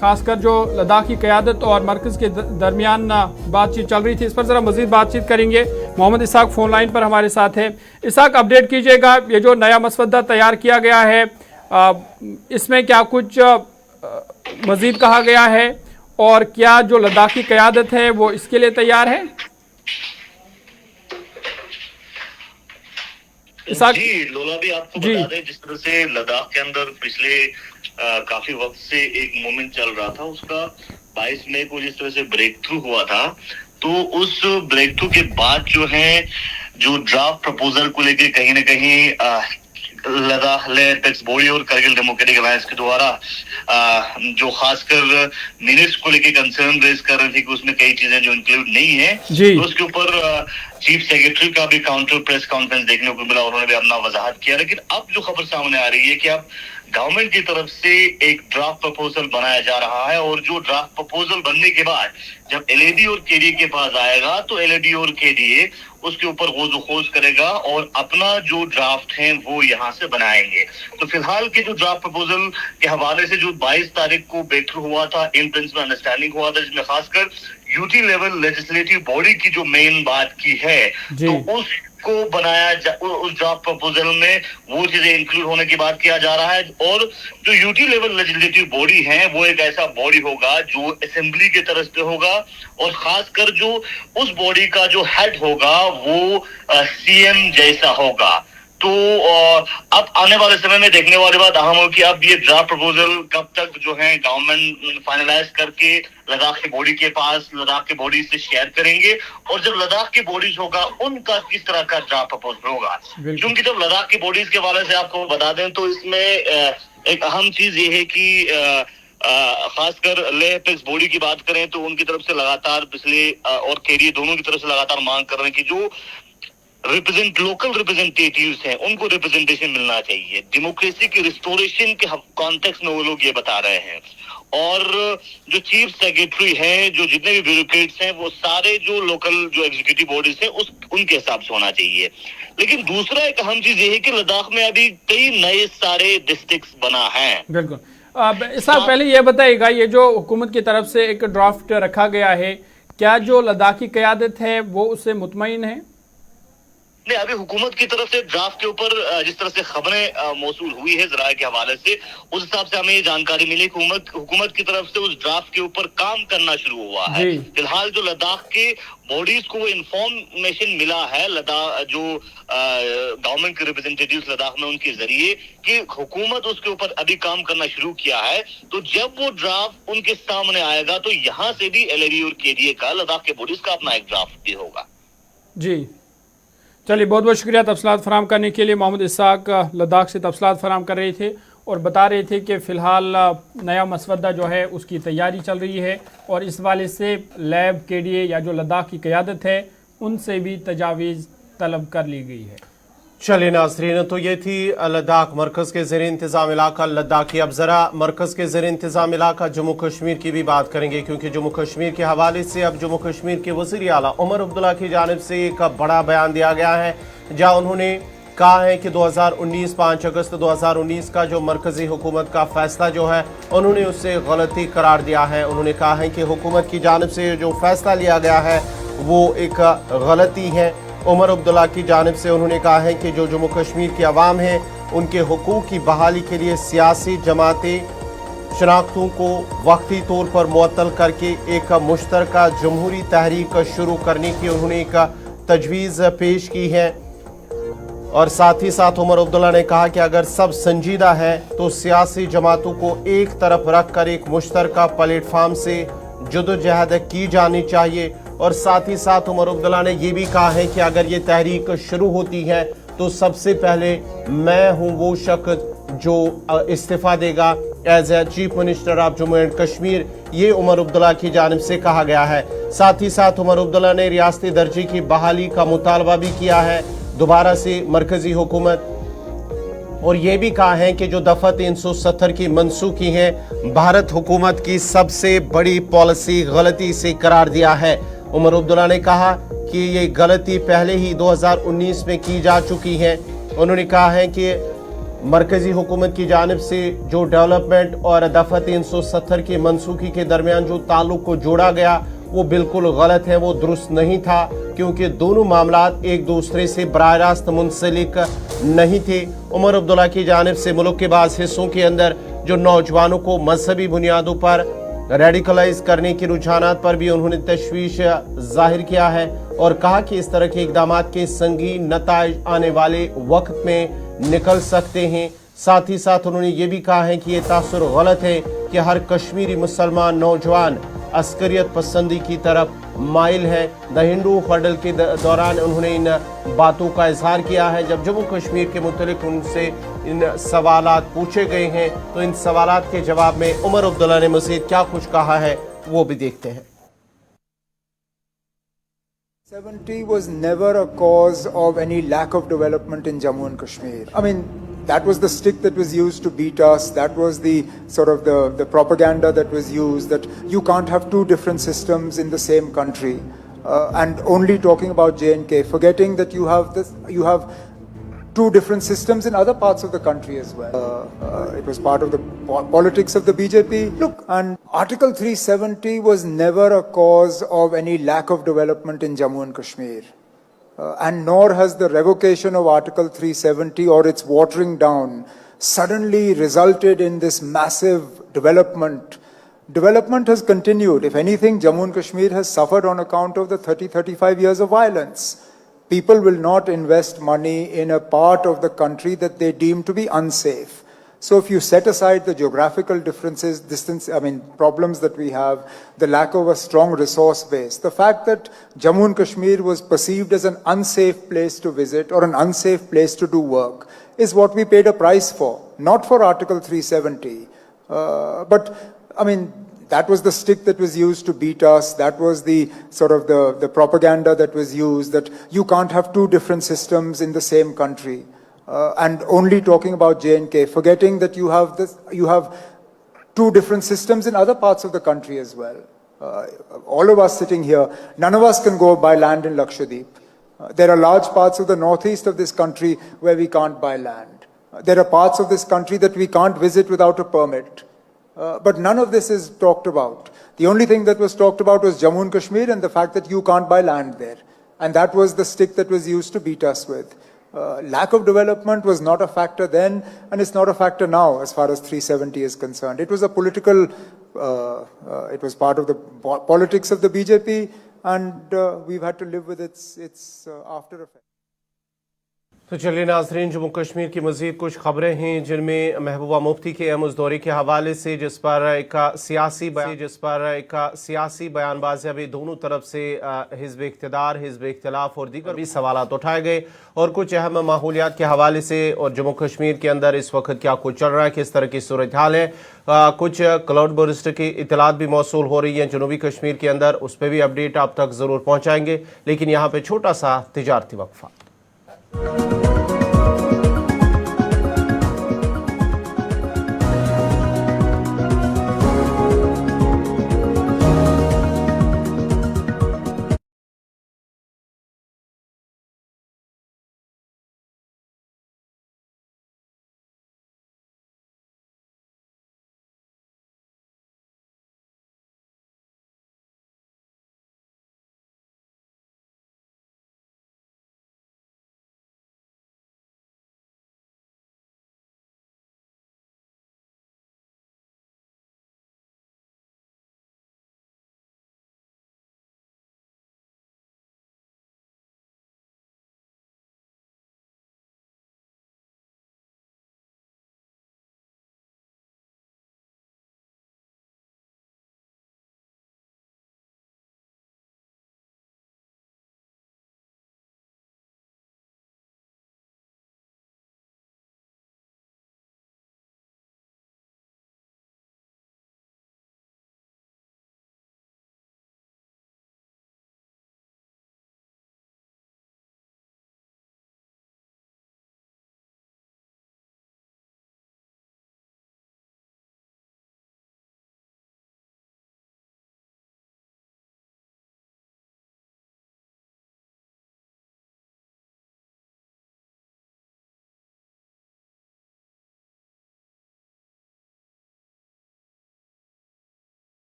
खासकर जो लद्दाख की क़यादत और मरकज़ के दरमियान बातचीत चल रही थी, इस पर ज़रा मज़ीद बातचीत करेंगे। मोहम्मद इसाक फ़ोन लाइन पर हमारे साथ है। इसाक, अपडेट कीजिएगा, ये जो नया मसवदा तैयार किया गया है इसमें क्या कुछ मज़ीद कहा गया है और क्या जो लद्दाख की क़यादत है वो इसके लिए तैयार है? जी लोला भी आपको बता दें, जिस तरह से लद्दाख के अंदर पिछले काफी वक्त से एक मूवमेंट चल रहा था, उसका 22 मई को जिस तरह से ब्रेक थ्रू हुआ था, तो उस ब्रेक थ्रू के बाद जो है जो ड्राफ्ट प्रपोजल को लेकर कहीं ना कहीं लद्दाख एपेक्स बॉडी और करगिल डेमोक्रेटिक अलायंस के द्वारा जो खासकर मिनट्स को लेकर कंसर्न रेज कर रहे थे कि उसमें कई चीजें जो इंक्लूड नहीं है, तो उसके ऊपर चीफ सेक्रेटरी का भी काउंटर प्रेस कॉन्फ्रेंस देखने को मिला, उन्होंने भी अपना वजाहत किया। लेकिन अब जो खबर सामने आ रही है कि अब गवर्नमेंट की तरफ से एक ड्राफ्ट प्रपोजल बनाया जा रहा है और जो ड्राफ्ट प्रपोजल बनने के बाद जब LAD और KDA के पास आएगा तो LAD और KDA उसके ऊपर गौज़ खोज करेगा और अपना जो ड्राफ्ट है वो यहाँ से बनाएंगे। तो फिलहाल के जो ड्राफ्ट प्रपोजल के हवाले से जो 22 तारीख को ब्रेक थ्रू हुआ था, इन प्रिंसिपल अंडरस्टैंडिंग हुआ था, जिसमें खासकर यूटी लेवल लेजिस्लेटिव बॉडी की जो मेन बात की है, तो उसको बनाया उस ड्राफ्ट प्रपोजल में वो चीजें इंक्लूड होने की बात किया जा रहा है। और जो यूटी लेवल लेजिस्लेटिव बॉडी है वो एक ऐसा बॉडी होगा जो असेंबली के तरफ से होगा और खासकर जो उस बॉडी का जो हेड होगा वो CM जैसा होगा। तो अब आने वाले समय में देखने वाली बात अहम हो कि अब ये ड्राफ्ट प्रपोजल कब तक जो है गवर्नमेंट फाइनलाइज करके लद्दाख की बॉडी के पास, लद्दाख की बॉडी से शेयर करेंगे और जब लद्दाख की बॉडीज होगा उनका किस तरह का ड्राफ्ट प्रपोजल होगा। क्योंकि जब लद्दाख की बॉडीज के वाले से आपको बता दें तो इसमें एक अहम चीज ये है कि खासकर लेह एपेक्स बॉडी की बात करें तो उनकी तरफ से लगातार पिछले और KDA दोनों की तरफ से लगातार मांग कर रहे हैं कि जो लोकल रिप्रेजेंटेटिव्स हैं उनको रिप्रेजेंटेशन मिलना चाहिए। डेमोक्रेसी की रिस्टोरेशन के कॉन्टेक्स्ट में वो लोग ये बता रहे हैं और जो चीफ सेक्रेटरी हैं, जो जितने भी ब्यूरोक्रेट्स हैं, वो सारे जो लोकल जो एग्जीक्यूटिव बॉडीज हैं उनके हिसाब से होना चाहिए। लेकिन दूसरा एक अहम चीज ये है कि लद्दाख में अभी कई नए सारे डिस्ट्रिक्ट्स बना है। बिल्कुल, इससे पहले ये बताइएगा, ये जो हुकूमत की तरफ से एक ड्राफ्ट रखा गया है, क्या जो लद्दाखी क़यादत है वो उससे मुतमईन है? नहीं, अभी हुकूमत की तरफ से ड्राफ्ट के ऊपर जिस तरह से खबरें मौसूल हुई है ज़राए के हवाले से, उस हिसाब से हमें ये जानकारी मिली कि हुकूमत की तरफ से उस ड्राफ्ट के ऊपर काम करना शुरू हुआ है। फिलहाल जो लद्दाख के बॉडीज को इंफॉर्मेशन मिला है लद्दाख जो गवर्नमेंट के रिप्रेजेंटेटिव्स लद्दाख में उनके जरिए कि हुकूमत उसके ऊपर अभी काम करना शुरू किया है। तो जब वो ड्राफ्ट उनके सामने आएगा तो यहाँ से भी LAD और KDA का, लद्दाख के बॉडीज का अपना एक ड्राफ्ट भी होगा। जी चलिए, बहुत बहुत शुक्रिया तफसीलात फराम करने के लिए। मोहम्मद इसाक लद्दाख से तफसीलात फराम कर रहे थे और बता रहे थे कि फ़िलहाल नया मसवदा जो है उसकी तैयारी चल रही है और इस वाले से लैब KDA या जो लद्दाख की क़यादत है उनसे भी तजावीज़ तलब कर ली गई है। चलिए नाज़रीन, तो ये थी लद्दाख मरकज़ के ज़ेर इंतज़ाम इलाका लद्दाखी। अब ज़रा मरकज़ के ज़ेर इंतज़ाम इलाका जम्मू कश्मीर की भी बात करेंगे, क्योंकि जम्मू कश्मीर के हवाले से अब जम्मू कश्मीर के वज़ीर आला उमर अब्दुल्ला की जानिब से एक बड़ा बयान दिया गया है, जहाँ उन्होंने कहा है कि 5 अगस्त 2019 का जो मरकज़ी हुकूमत का फ़ैसला जो है उन्होंने उससे गलती करार दिया है। उन्होंने कहा है कि हुकूमत की जानिब से जो फ़ैसला लिया गया है वो एक गलती है। उमर अब्दुल्ला की जानिब से उन्होंने कहा है कि जो जम्मू कश्मीर की आवाम है उनके हुकूक की बहाली के लिए सियासी जमातें शनाख्तों को वक्ती तौर पर मुअत्तल करके एक मुश्तरका जमहूरी तहरीक शुरू करने की उन्होंने एक तजवीज़ पेश की है। और साथ ही साथ उमर अब्दुल्ला ने कहा कि अगर सब संजीदा है तो सियासी जमातों को एक तरफ रख कर एक मुश्तरका प्लेटफार्म से जदोजहद की जानी चाहिए। और साथ ही साथ उमर अब्दुल्ला ने यह भी कहा है कि अगर ये तहरीक शुरू होती है तो सबसे पहले मैं हूँ वो शख्स जो इस्तीफ़ा देगा as a chief minister of Jammu and Kashmir, ये उमर अब्दुल्ला की जानिब से कहा गया है। साथ ही साथ उमर अब्दुल्ला ने रियासती दर्जे की बहाली का मुतालबा भी किया है दोबारा से मरकजी हुकूमत, और ये भी कहा है कि जो दफ़ा 370 की मनसूखी है भारत हुकूमत की सबसे बड़ी पॉलिसी गलती से करार दिया है। उमर अब्दुल्ला ने कहा कि ये गलती पहले ही 2019 में की जा चुकी है। उन्होंने कहा है कि मरकजी हुकूमत की जानिब से जो डेवलपमेंट और दफ़ा 370 की मनसूखी के दरमियान जो ताल्लुक को जोड़ा गया वो बिल्कुल गलत है, वो दुरुस्त नहीं था, क्योंकि दोनों मामलात एक दूसरे से बराह रास्त मुंसलिक नहीं थे। उमर अब्दुल्ला की जानिब से मुल्क के बाज़ हिस्सों के अंदर जो नौजवानों को मजहबी बुनियादों पर रेडिकलाइज करने के रुझानात पर भी उन्होंने तशवीश जाहिर किया है और कहा कि इस तरह के इकदाम के संगीन नताइज आने वाले वक्त में निकल सकते हैं। साथ ही साथ उन्होंने ये भी कहा है कि ये तासुर गलत है कि हर कश्मीरी मुसलमान नौजवान अस्करियत पसंदी की तरफ माइल है। द हिंदू हर्डल के दौरान उन्होंने इन बातों का इजहार किया है। जब जम्मू कश्मीर के मुतल्लिक उनसे इन सवालात पूछे गए हैं तो इन सवालात के जवाब में उमर अब्दुल्ला ने मज़ीद क्या कुछ कहा है वो भी देखते हैं। 70 was never a cause of any lack of development in Jammu and Kashmir. I mean, that was the stick that was used to beat us. That was the sort of the propaganda that was used, that you can't have two different systems in the same country. And only talking about J&K, forgetting that you have two different systems in other parts of the country as well. It was part of the politics of the BJP. Look, and Article 370 was never a cause of any lack of development in Jammu and Kashmir. And nor has the revocation of Article 370 or its watering down suddenly resulted in this massive development. Development has continued. If anything, Jammu and Kashmir has suffered on account of the 30-35 years of violence. People will not invest money in a part of the country that they deem to be unsafe. So if you set aside the geographical differences, problems that we have, the lack of a strong resource base, the fact that Jammu and Kashmir was perceived as an unsafe place to visit or an unsafe place to do work is what we paid a price for, not for Article 370. That was the stick that was used to beat us. That was the sort of the propaganda that was used, that you can't have two different systems in the same country. And only talking about J&K, forgetting that you have two different systems in other parts of the country as well. All of us sitting here, none of us can go buy land in Lakshadweep. There are large parts of the northeast of this country where we can't buy land. There are parts of this country that we can't visit without a permit. But none of this is talked about. The only thing that was talked about was Jammu and Kashmir and the fact that you can't buy land there. And that was the stick that was used to beat us with. Lack of development was not a factor then, and it's not a factor now as far as 370 is concerned. It was a political, it was part of the politics of the BJP, and we've had to live with its after effects. तो चलिए नाज़रीन, जम्मू कश्मीर की मज़ीद कुछ खबरें हैं जिनमें महबूबा मुफ्ती के अहम दौरे के हवाले से जिस पर एक सियासी बयानबाजी अभी दोनों तरफ से हिज़्ब इक़्तिदार, हिज़्ब इख्तिलाफ और दीगर भी सवालात उठाए गए और कुछ अहम माहौलियात के हवाले से और जम्मू कश्मीर के अंदर इस वक्त क्या कुछ चल रहा है, किस तरह की सूरत हाल है। कुछ क्लाउड बर्स्ट की इतलात भी मौसूल हो रही हैं जनूबी कश्मीर के अंदर, उस पर भी अपडेट आप तक ज़रूर पहुँचाएँगे। लेकिन यहाँ पर छोटा सा तिजारती वक्फा।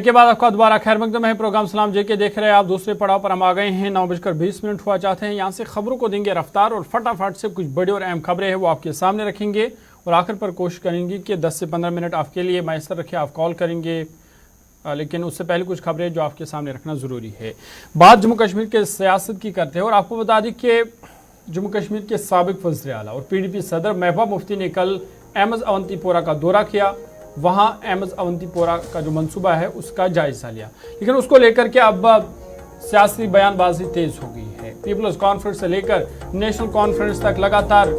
ब्रेक के बाद आपका दोबारा खैर मकदम है। प्रोग्राम सलाम जे के देख रहे हैं आप। दूसरे पड़ाव पर हम आ गए हैं। 9:20 हुआ चाहते हैं। यहाँ से खबरों को देंगे रफ्तार और फटाफट से कुछ बड़ी और अहम खबरें हैं वो आपके सामने रखेंगे और आखिर पर कोशिश करेंगे कि 10 से 15 मिनट आपके लिए मैसर रखे। आप कॉल करेंगे लेकिन उससे पहले कुछ खबरें जो आपके सामने रखना ज़रूरी है। बात जम्मू कश्मीर के सियासत की करते हैं और आपको बता दें कि जम्मू कश्मीर के साबिक वज़ीर आला और PDP सदर महबूबा मुफ्ती ने कल एमएस अवंतीपोरा का दौरा किया। वहाँ एमएस अवंतीपोरा का जो मंसूबा है उसका जायज़ा लिया, लेकिन उसको लेकर के अब सियासी बयानबाजी तेज हो गई है। पीपल्स कॉन्फ्रेंस से लेकर नेशनल कॉन्फ्रेंस तक लगातार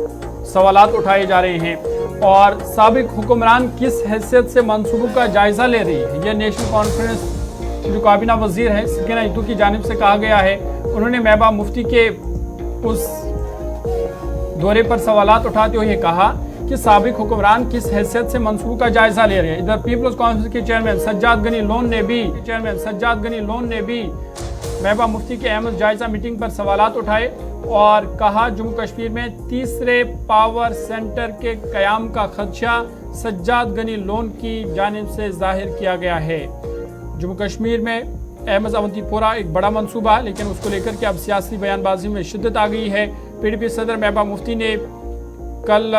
सवालात उठाए जा रहे हैं और साबिक हुक्मरान किस हैसियत से मंसूबों का जायज़ा ले रही है। यह नेशनल कॉन्फ्रेंस जो काबीना वजीर है सकीना इतू की जानिब से कहा गया है। उन्होंने महबूबा मुफ्ती के उस दौरे पर सवालात उठाते हुए कहा कि साबिक हुक्मरान किस हैसियत से मंसूबों का जायजा ले रहे हैं। इधर पीपल्स कॉन्फ्रेंस के चेयरमैन सज्जाद गनी लोन ने भी महबूबा मुफ्ती के अहम जायजा मीटिंग पर सवालात उठाए और कहा जम्मू कश्मीर में तीसरे पावर सेंटर के कयाम का खदशा सज्जाद गनी लोन की जानिब से जाहिर किया गया है। जम्मू कश्मीर में अहमद अवंतीपोरा एक बड़ा मंसूबा है, लेकिन उसको लेकर के अब सियासी बयानबाजी में शिद्दत आ गई है। PDP सदर महबूबा मुफ्ती ने कल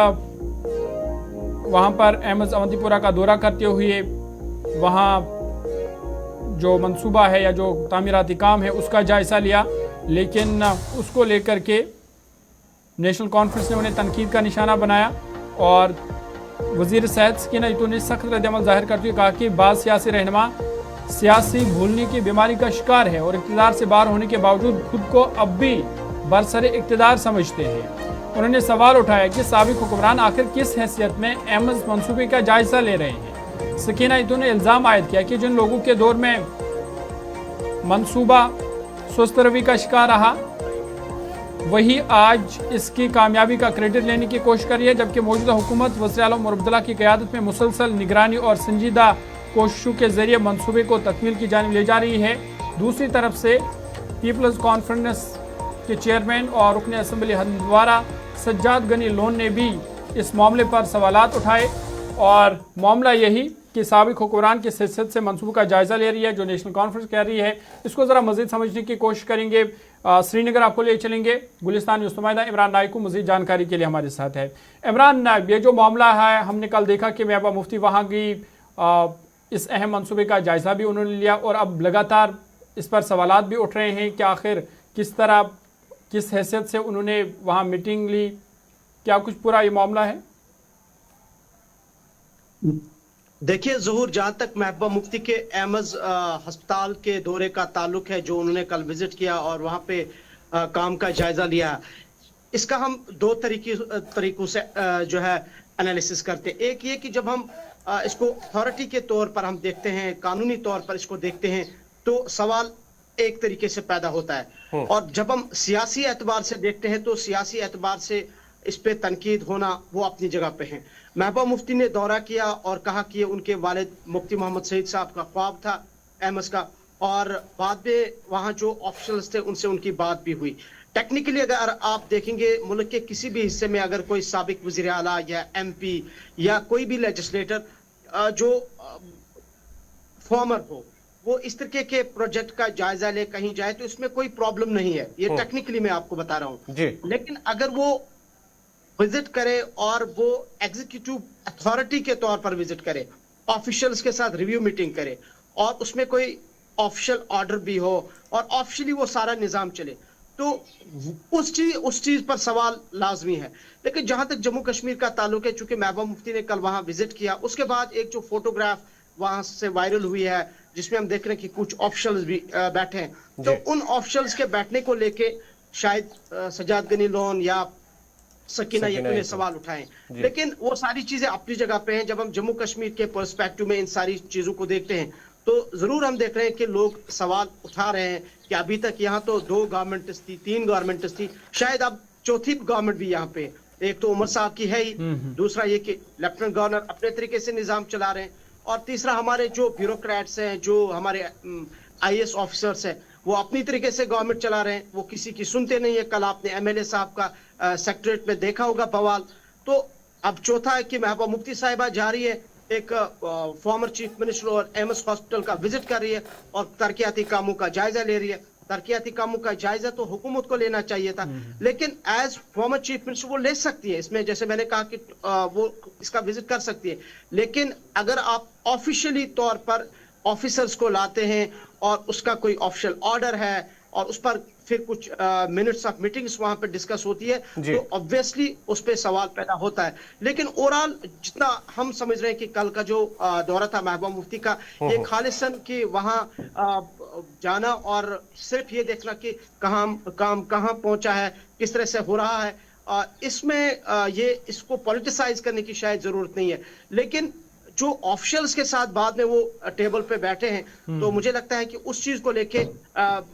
वहाँ पर अहमद अवंतीपोरा का दौरा करते हुए वहाँ जो मंसूबा है या जो तामीराती काम है उसका जायज़ा लिया, लेकिन उसको लेकर के नेशनल कॉन्फ्रेंस ने उन्हें तनकीद का निशाना बनाया और वज़ीर सेहत सकीना इतू ने सख्त रद्द-ए-अमल जाहिर करते हुए कहा कि बाद सियासी रहनुमा सियासी भूलने की बीमारी का शिकार है और इक़्तिदार से बाहर होने के बावजूद खुद को अब भी बरसरे इक़्तिदार समझते हैं। उन्होंने सवाल उठाया कि साबिक हुक्मरान आखिर किस हैसियत में एमएस मंसूबे का जायज़ा ले रहे हैं। सकीना इतू ने इल्ज़ाम आयद किया कि जिन लोगों के दौर में मंसूबा सुस्त रवि का शिकार रहा वही आज इसकी कामयाबी का क्रेडिट लेने की कोशिश कर रही है, जबकि मौजूदा हुकूमत वज़ीर आला उमर अब्दुल्ला की क़यादत में मुसलसल निगरानी और संजीदा कोशिशों के जरिए मंसूबे को तकमील की जानिब ले जा रही है। दूसरी तरफ से पीपल्स कॉन्फ्रेंस के चेयरमैन और रुकन असम्बली हंदवारा सज्जाद गनी लोन ने भी इस मामले पर सवालात उठाए और मामला यही कि साबिक हुक्मरान की हैसियत से मंसूबों का जायज़ा ले रही है जो नेशनल कॉन्फ्रेंस कह रही है। इसको ज़रा मज़ीद समझने की कोशिश करेंगे। श्रीनगर आपको ले चलेंगे। गुलिस्तान न्यूज़ नुमाइंदा इमरान नाइक को मज़ीद जानकारी के लिए हमारे साथ है। इमरान, ये जो मामला है हमने कल देखा कि महबूबा मुफ्ती वहाँ की इस अहम मंसूबे का जायज़ा भी उन्होंने लिया और अब लगातार इस पर सवालात भी उठ रहे हैं कि आखिर किस तरह किस हैसियत से उन्होंने वहाँ मीटिंग ली, क्या कुछ पूरा ये मामला है? देखिए ज़हूर, जहाँ तक महबूबा मुफ्ती के एमएस अस्पताल के दौरे का ताल्लुक है जो उन्होंने कल विजिट किया और वहाँ पे काम का जायजा लिया, इसका हम दो तरीकों से जो है एनालिसिस करते हैं। एक ये कि जब हम इसको अथॉरिटी के तौर पर हम देखते हैं, कानूनी तौर पर इसको देखते हैं तो सवाल एक तरीके से पैदा होता है और जब हम सियासी एतबार से देखते हैं तो सियासी एतबार से इस पे तनकीद होना वो अपनी जगह पे है। महबूबा मुफ्ती ने दौरा किया और कहा कि ये वालिद मुफ्ती मोहम्मद सईद साहब का ख्वाब था एमएस का, और बाद में वहाँ जो ऑफिशियल्स थे उनसे उनकी बात भी हुई। टेक्निकली अगर आप देखेंगे मुल्क के किसी भी हिस्से में अगर कोई साबिक वज़ीर आला या MP या कोई भी लेजिस्लेटर जो फॉर्मर हो वो इस तरीके के प्रोजेक्ट का जायजा ले कहीं जाए तो इसमें कोई प्रॉब्लम नहीं है। ये टेक्निकली मैं आपको बता रहा हूँ। लेकिन अगर वो विजिट करे और वो एग्जीक्यूटिव अथॉरिटी के तौर पर विजिट करे, ऑफिशियल्स के साथ रिव्यू मीटिंग करे और उसमें कोई ऑफिशियल ऑर्डर भी हो और ऑफिशियली वो सारा निजाम चले तो उस चीज पर सवाल लाजमी है। लेकिन जहां तक जम्मू कश्मीर का ताल्लुक है, चूंकि महबूबा मुफ्ती ने कल वहां विजिट किया, उसके बाद एक जो फोटोग्राफ वहां से वायरल हुई है जिसमें हम देख रहे हैं कि कुछ ऑफिशियल्स भी बैठे हैं, तो उन ऑफिशियल्स के बैठने को लेके शायद सज्जाद गनी लोन या सकीना इतू ने सवाल उठाए। लेकिन वो सारी चीजें अपनी जगह पे हैं। जब हम जम्मू कश्मीर के पर्सपेक्टिव में इन सारी चीजों को देखते हैं तो जरूर हम देख रहे हैं कि लोग सवाल उठा रहे हैं कि अभी तक यहाँ तो 2 गवर्नमेंट्स थी, 3 गवर्नमेंट्स थी, शायद अब चौथी गवर्नमेंट भी यहाँ पे, एक तो उमर साहब की है ही, दूसरा ये कि लेफ्टिनेंट गवर्नर अपने तरीके से निजाम चला रहे हैं, और तीसरा हमारे जो ब्यूरोक्रेट्स हैं, जो हमारे IAS ऑफिसर्स हैं, वो अपनी तरीके से गवर्नमेंट चला रहे हैं, वो किसी की सुनते नहीं है। कल आपने MLA साहब का सेक्रेटरीट में देखा होगा बवाल। तो अब चौथा है कि महबूबा मुफ्ती साहिबा जा रही है, एक फॉर्मर चीफ मिनिस्टर और एम्स हॉस्पिटल का विजिट कर रही है और तरक्याती कामों का जायजा ले रही है। तरक्याती कामों का जायजा तो हुकूमत को लेना चाहिए था, लेकिन एज फॉर्मर चीफ मिनिस्टर वो ले सकती है इसमें, जैसे मैंने कहा कि वो इसका विजिट कर सकती है। लेकिन अगर आप ऑफिशियली तौर पर ऑफिसर्स को लाते हैं और उसका कोई ऑफिशियल ऑर्डर है और उस पर फिर कुछ मिनट्स ऑफ मीटिंग्स वहां पे डिस्कस होती है, तो ऑब्वियसली उस पे सवाल पैदा होता है। लेकिन ओवरऑल जितना हम समझ रहे हैं कि कल का जो दौरा था महबूबा मुफ्ती का, ये खालिसन कि वहां जाना और सिर्फ ये देखना कि काम कहाँ पहुंचा है, किस तरह से हो रहा है, इसमें ये इसको पॉलिटिसाइज करने की शायद जरूरत नहीं है। लेकिन जो ऑफिशियल्स के साथ बाद में वो टेबल पे बैठे हैं, तो मुझे लगता है कि उस चीज को लेके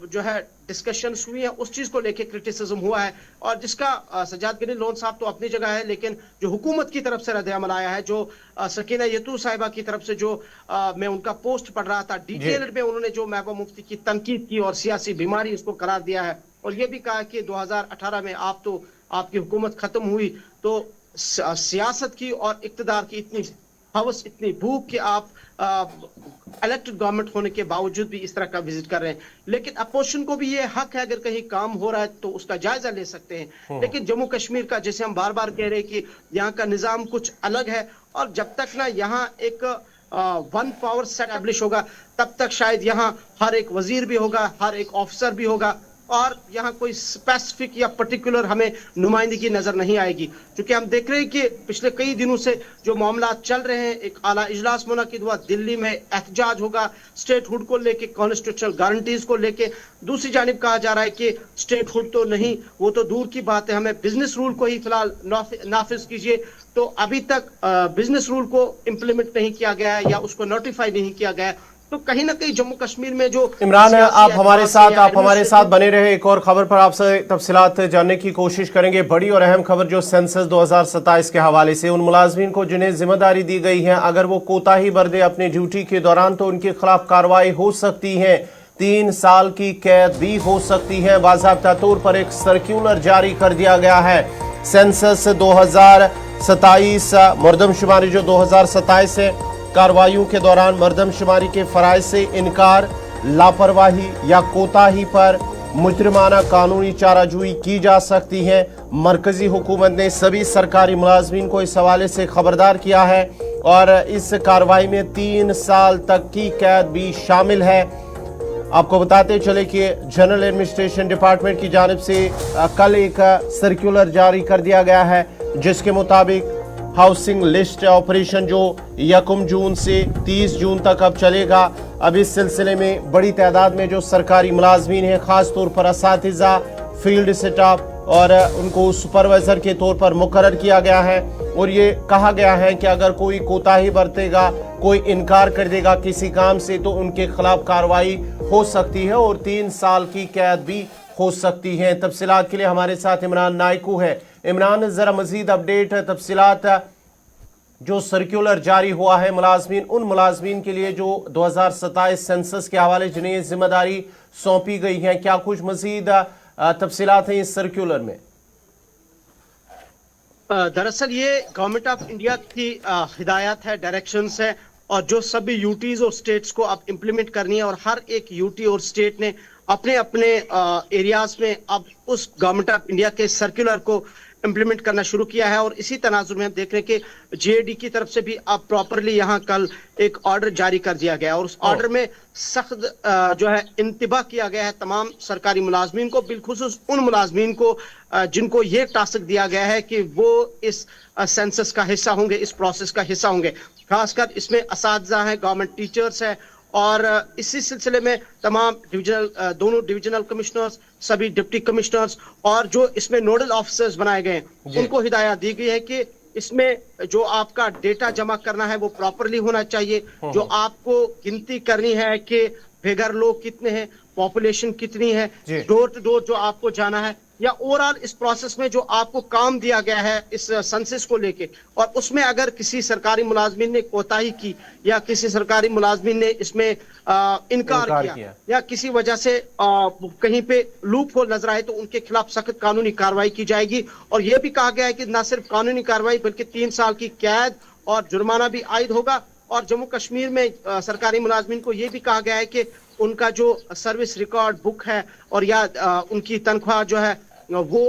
जो है डिस्कशंस हुई है, उस चीज को लेके क्रिटिसिज्म हुआ है, और जिसका सज्जाद गनी लोन साहब तो अपनी जगह है, लेकिन जो हुकूमत की तरफ से रद्द-ए-अमल आया है, जो सकीना यतूर साहिबा की तरफ से जो मैं उनका पोस्ट पढ़ रहा था, डिटेल्ड में उन्होंने जो महबूबा मुफ्ती की तनकीद की और सियासी बीमारी इसको करार दिया है, और ये भी कहा कि 2018 में आपकी हुकूमत खत्म हुई तो सियासत की और इक्तदार की इतनी हवस, इतनी भूख कि आप इलेक्टेड गवर्नमेंट होने के बावजूद भी इस तरह का विजिट कर रहे हैं। लेकिन अपोजिशन को भी ये हक है, अगर कहीं काम हो रहा है तो उसका जायजा ले सकते हैं। लेकिन जम्मू कश्मीर का, जैसे हम बार बार कह रहे हैं कि यहाँ का निजाम कुछ अलग है, और जब तक ना यहाँ एक वन पावर सेट एस्टैब्लिश होगा, तब तक शायद यहाँ हर एक वजीर भी होगा, हर एक ऑफिसर भी होगा, और यहाँ कोई स्पेसिफिक या पर्टिकुलर हमें नुमाइंदगी नजर नहीं आएगी। क्योंकि हम देख रहे हैं कि पिछले कई दिनों से जो मामला चल रहे हैं, एक आला इजलास मुनक्किद हुआ, दिल्ली में एहतजाज होगा स्टेटहुड को लेके, कॉन्स्टिट्यूशनल गारंटीज को लेके। दूसरी जानिब कहा जा रहा है कि स्टेटहुड तो नहीं, वो तो दूर की बात है, हमें बिजनेस रूल को ही फिलहाल नाफिज कीजिए। तो अभी तक बिजनेस रूल को इम्प्लीमेंट नहीं किया गया है या उसको नोटिफाई नहीं किया गया है। तो कहीं ना कहीं जम्मू कश्मीर में जो इमरान है, आप हमारे साथ बने रहे। एक और खबर पर आपसे तफसीलात जानने की कोशिश करेंगे। बड़ी और अहम खबर जो सेंसस 2027 के हवाले से, उन मुलाजमीन को जिन्हें जिम्मेदारी दी गई है, अगर वो कोताही बरते अपनी ड्यूटी के दौरान तो उनके खिलाफ कार्रवाई हो सकती है, 3 साल की कैद भी हो सकती है। बाज़ाब्ता तौर पर एक सर्क्यूलर जारी कर दिया गया है। सेंसस 2027 मरदमशुमारी जो 2027 है, कार्रवाइयों के दौरान मरदमशुमारी के फराइज से इनकार, लापरवाही या कोताही पर मुजरिमाना कानूनी चाराजोई की जा सकती है। मरकजी हुकूमत ने सभी सरकारी मुलाजमीन को इस हवाले से खबरदार किया है, और इस कार्रवाई में 3 साल तक की कैद भी शामिल है। आपको बताते चले कि जनरल एडमिनिस्ट्रेशन डिपार्टमेंट की जानिब से कल एक सर्कुलर जारी कर दिया गया है, जिसके मुताबिक हाउसिंग लिस्ट ऑपरेशन जो 1 जून से 30 जून तक अब चलेगा। अब इस सिलसिले में बड़ी तादाद में जो सरकारी मुलाजमीन हैं, खास तौर पर असातिज़ा, फील्ड स्टाफ और उनको सुपरवाइजर के तौर पर मुकर्रर किया गया है, और ये कहा गया है कि अगर कोई कोताही बरतेगा, कोई इनकार कर देगा किसी काम से, तो उनके खिलाफ कार्रवाई हो सकती है और 3 साल की कैद भी हो सकती है। तफसीलात के लिए हमारे साथ इमरान नायकू है। इमरान, जरा मजीद अपडेट, तफसीलात जो सर्कुलर जारी हुआ है मुलाजमीन, उन मुलाजमीन के लिए जो 2027 सेंसस के हवाले जिन्हें जिम्मेदारी सौंपी गई है, क्या कुछ मजीद तफसीलात हैं इस सर्कुलर में? दरअसल ये गवर्नमेंट ऑफ इंडिया की हिदायत है, डायरेक्शंस है, और जो सभी यूटीज और स्टेट्स को अब इम्प्लीमेंट करनी है, और हर एक यूटी और स्टेट ने अपने अपने एरियाज में अब उस गवर्नमेंट ऑफ इंडिया के सर्कुलर को इम्प्लीमेंट करना शुरू किया है। और इसी तनाजुर में हम देख रहे हैं कि जेएडी की तरफ से भी अब प्रॉपरली यहाँ कल एक ऑर्डर जारी कर दिया गया, और उस ऑर्डर में सख्त जो है इंतबाह किया गया है तमाम सरकारी मुलाजमीन को, बिलखुसूस उन मुलाजमीन को जिनको ये टास्क दिया गया है कि वो इस सेंसस का हिस्सा होंगे, इस प्रोसेस का हिस्सा होंगे। खासकर इसमें असातिज़ा हैं, गवर्नमेंट टीचर्स हैं, और इसी सिलसिले में तमाम दोनों डिविजनल कमिश्नर्स, सभी डिप्टी कमिश्नर्स और जो इसमें नोडल ऑफिसर्स बनाए गए हैं, उनको हिदायत दी गई है कि इसमें जो आपका डेटा जमा करना है वो प्रॉपरली होना चाहिए। जो आपको गिनती करनी है कि बेघर लोग कितने हैं, पॉपुलेशन कितनी है, डोर टू डोर जो आपको जाना है, या ओवरऑल इस प्रोसेस में जो आपको काम दिया गया है इस सेंसस को लेके, और उसमें अगर किसी सरकारी मुलाजमीन ने कोताही की या किसी सरकारी मुलाजमीन ने इसमें इनकार किया या किसी वजह से कहीं पे लूप होल नजर आए, तो उनके खिलाफ सख्त कानूनी कार्रवाई की जाएगी। और यह भी कहा गया है कि न सिर्फ कानूनी कार्रवाई बल्कि 3 साल की कैद और जुर्माना भी आयद होगा। और जम्मू कश्मीर में सरकारी मुलाजमीन को ये भी कहा गया है कि उनका जो सर्विस रिकॉर्ड बुक है और या उनकी तनख्वाह जो है वो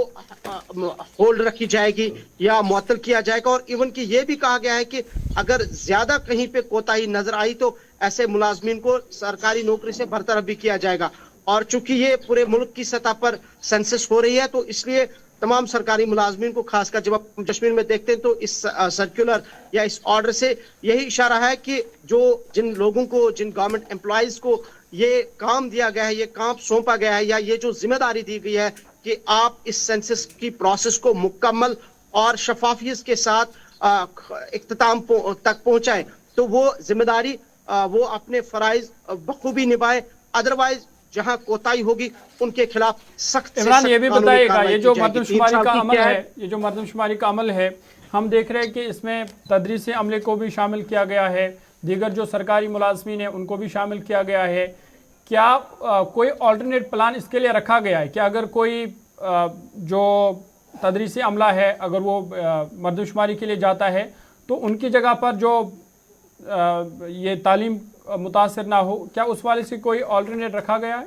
होल्ड रखी जाएगी या मुअत्तल किया जाएगा। और इवन कि ये भी कहा गया है कि अगर ज्यादा कहीं पे कोताही नजर आई तो ऐसे मुलाजमीन को सरकारी नौकरी से बरतरफ भी किया जाएगा। और चूंकि ये पूरे मुल्क की सतह पर सेंसस हो रही है तो इसलिए तमाम सरकारी मुलाजमीन को, खासकर जब आप कश्मीर में देखते हैं तो इस सर्कुलर या इस ऑर्डर से यही इशारा है कि जिन लोगों को, जिन गवर्नमेंट एम्प्लॉयज को ये काम दिया गया है, ये काम सौंपा गया है या ये जो जिम्मेदारी दी गई है कि आप इस सेंसस की प्रोसेस को मुकम्मल और शफाफियत के साथ इख्तिताम तक पहुंचाएं, तो वो जिम्मेदारी वो अपने फराइज बखूबी निभाए। अदरवाइज जहां कोताही होगी उनके खिलाफ सख्त इमरान ये भी बताइएगा, ये जो मरदमशुमारी का अमल है, ये जो मरदमशुमारी का अमल है, हम देख रहे हैं कि इसमें तदरीसी अमले को भी शामिल किया गया है, दीगर जो सरकारी मुलाजमीन हैं उनको भी शामिल किया गया है। क्या कोई ऑल्टरनेट प्लान इसके लिए रखा गया है कि अगर कोई जो तदरीसी अमला है अगर वो मरदमशुमारी के लिए जाता है तो उनकी जगह पर जो ये तालीम मुतासिर ना हो, क्या उस वाले से कोई ऑल्टरनेट रखा गया है?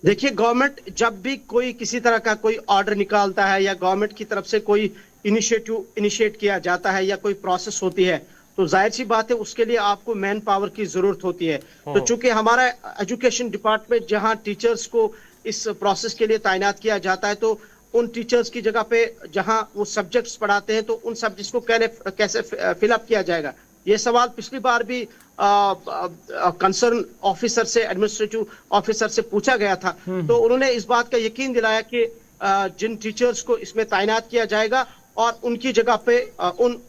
देखिए, गवर्नमेंट जब भी कोई किसी तरह का कोई ऑर्डर निकालता है या गवर्नमेंट की तरफ से कोई इनिशिएट किया जाता है या कोई प्रोसेस होती है तो जाहिर सी बात है उसके लिए आपको मैन पावर की जरूरत होती है। तो चूंकि हमारा एजुकेशन डिपार्टमेंट जहां टीचर्स को इस प्रोसेस के लिए तैनात किया जाता है तो उन टीचर्स की जगह पे जहां वो सब्जेक्ट्स पढ़ाते हैं तो उन सब्जेक्ट्स को कैसे फिलअप किया जाएगा, ये सवाल पिछली बार भी कंसर्न ऑफिसर से, एडमिनिस्ट्रेटिव ऑफिसर से पूछा गया था। तो उन्होंने इस बात का यकीन दिलाया कि जिन टीचर्स को इसमें तैनात किया जाएगा और उनकी जगह पे उन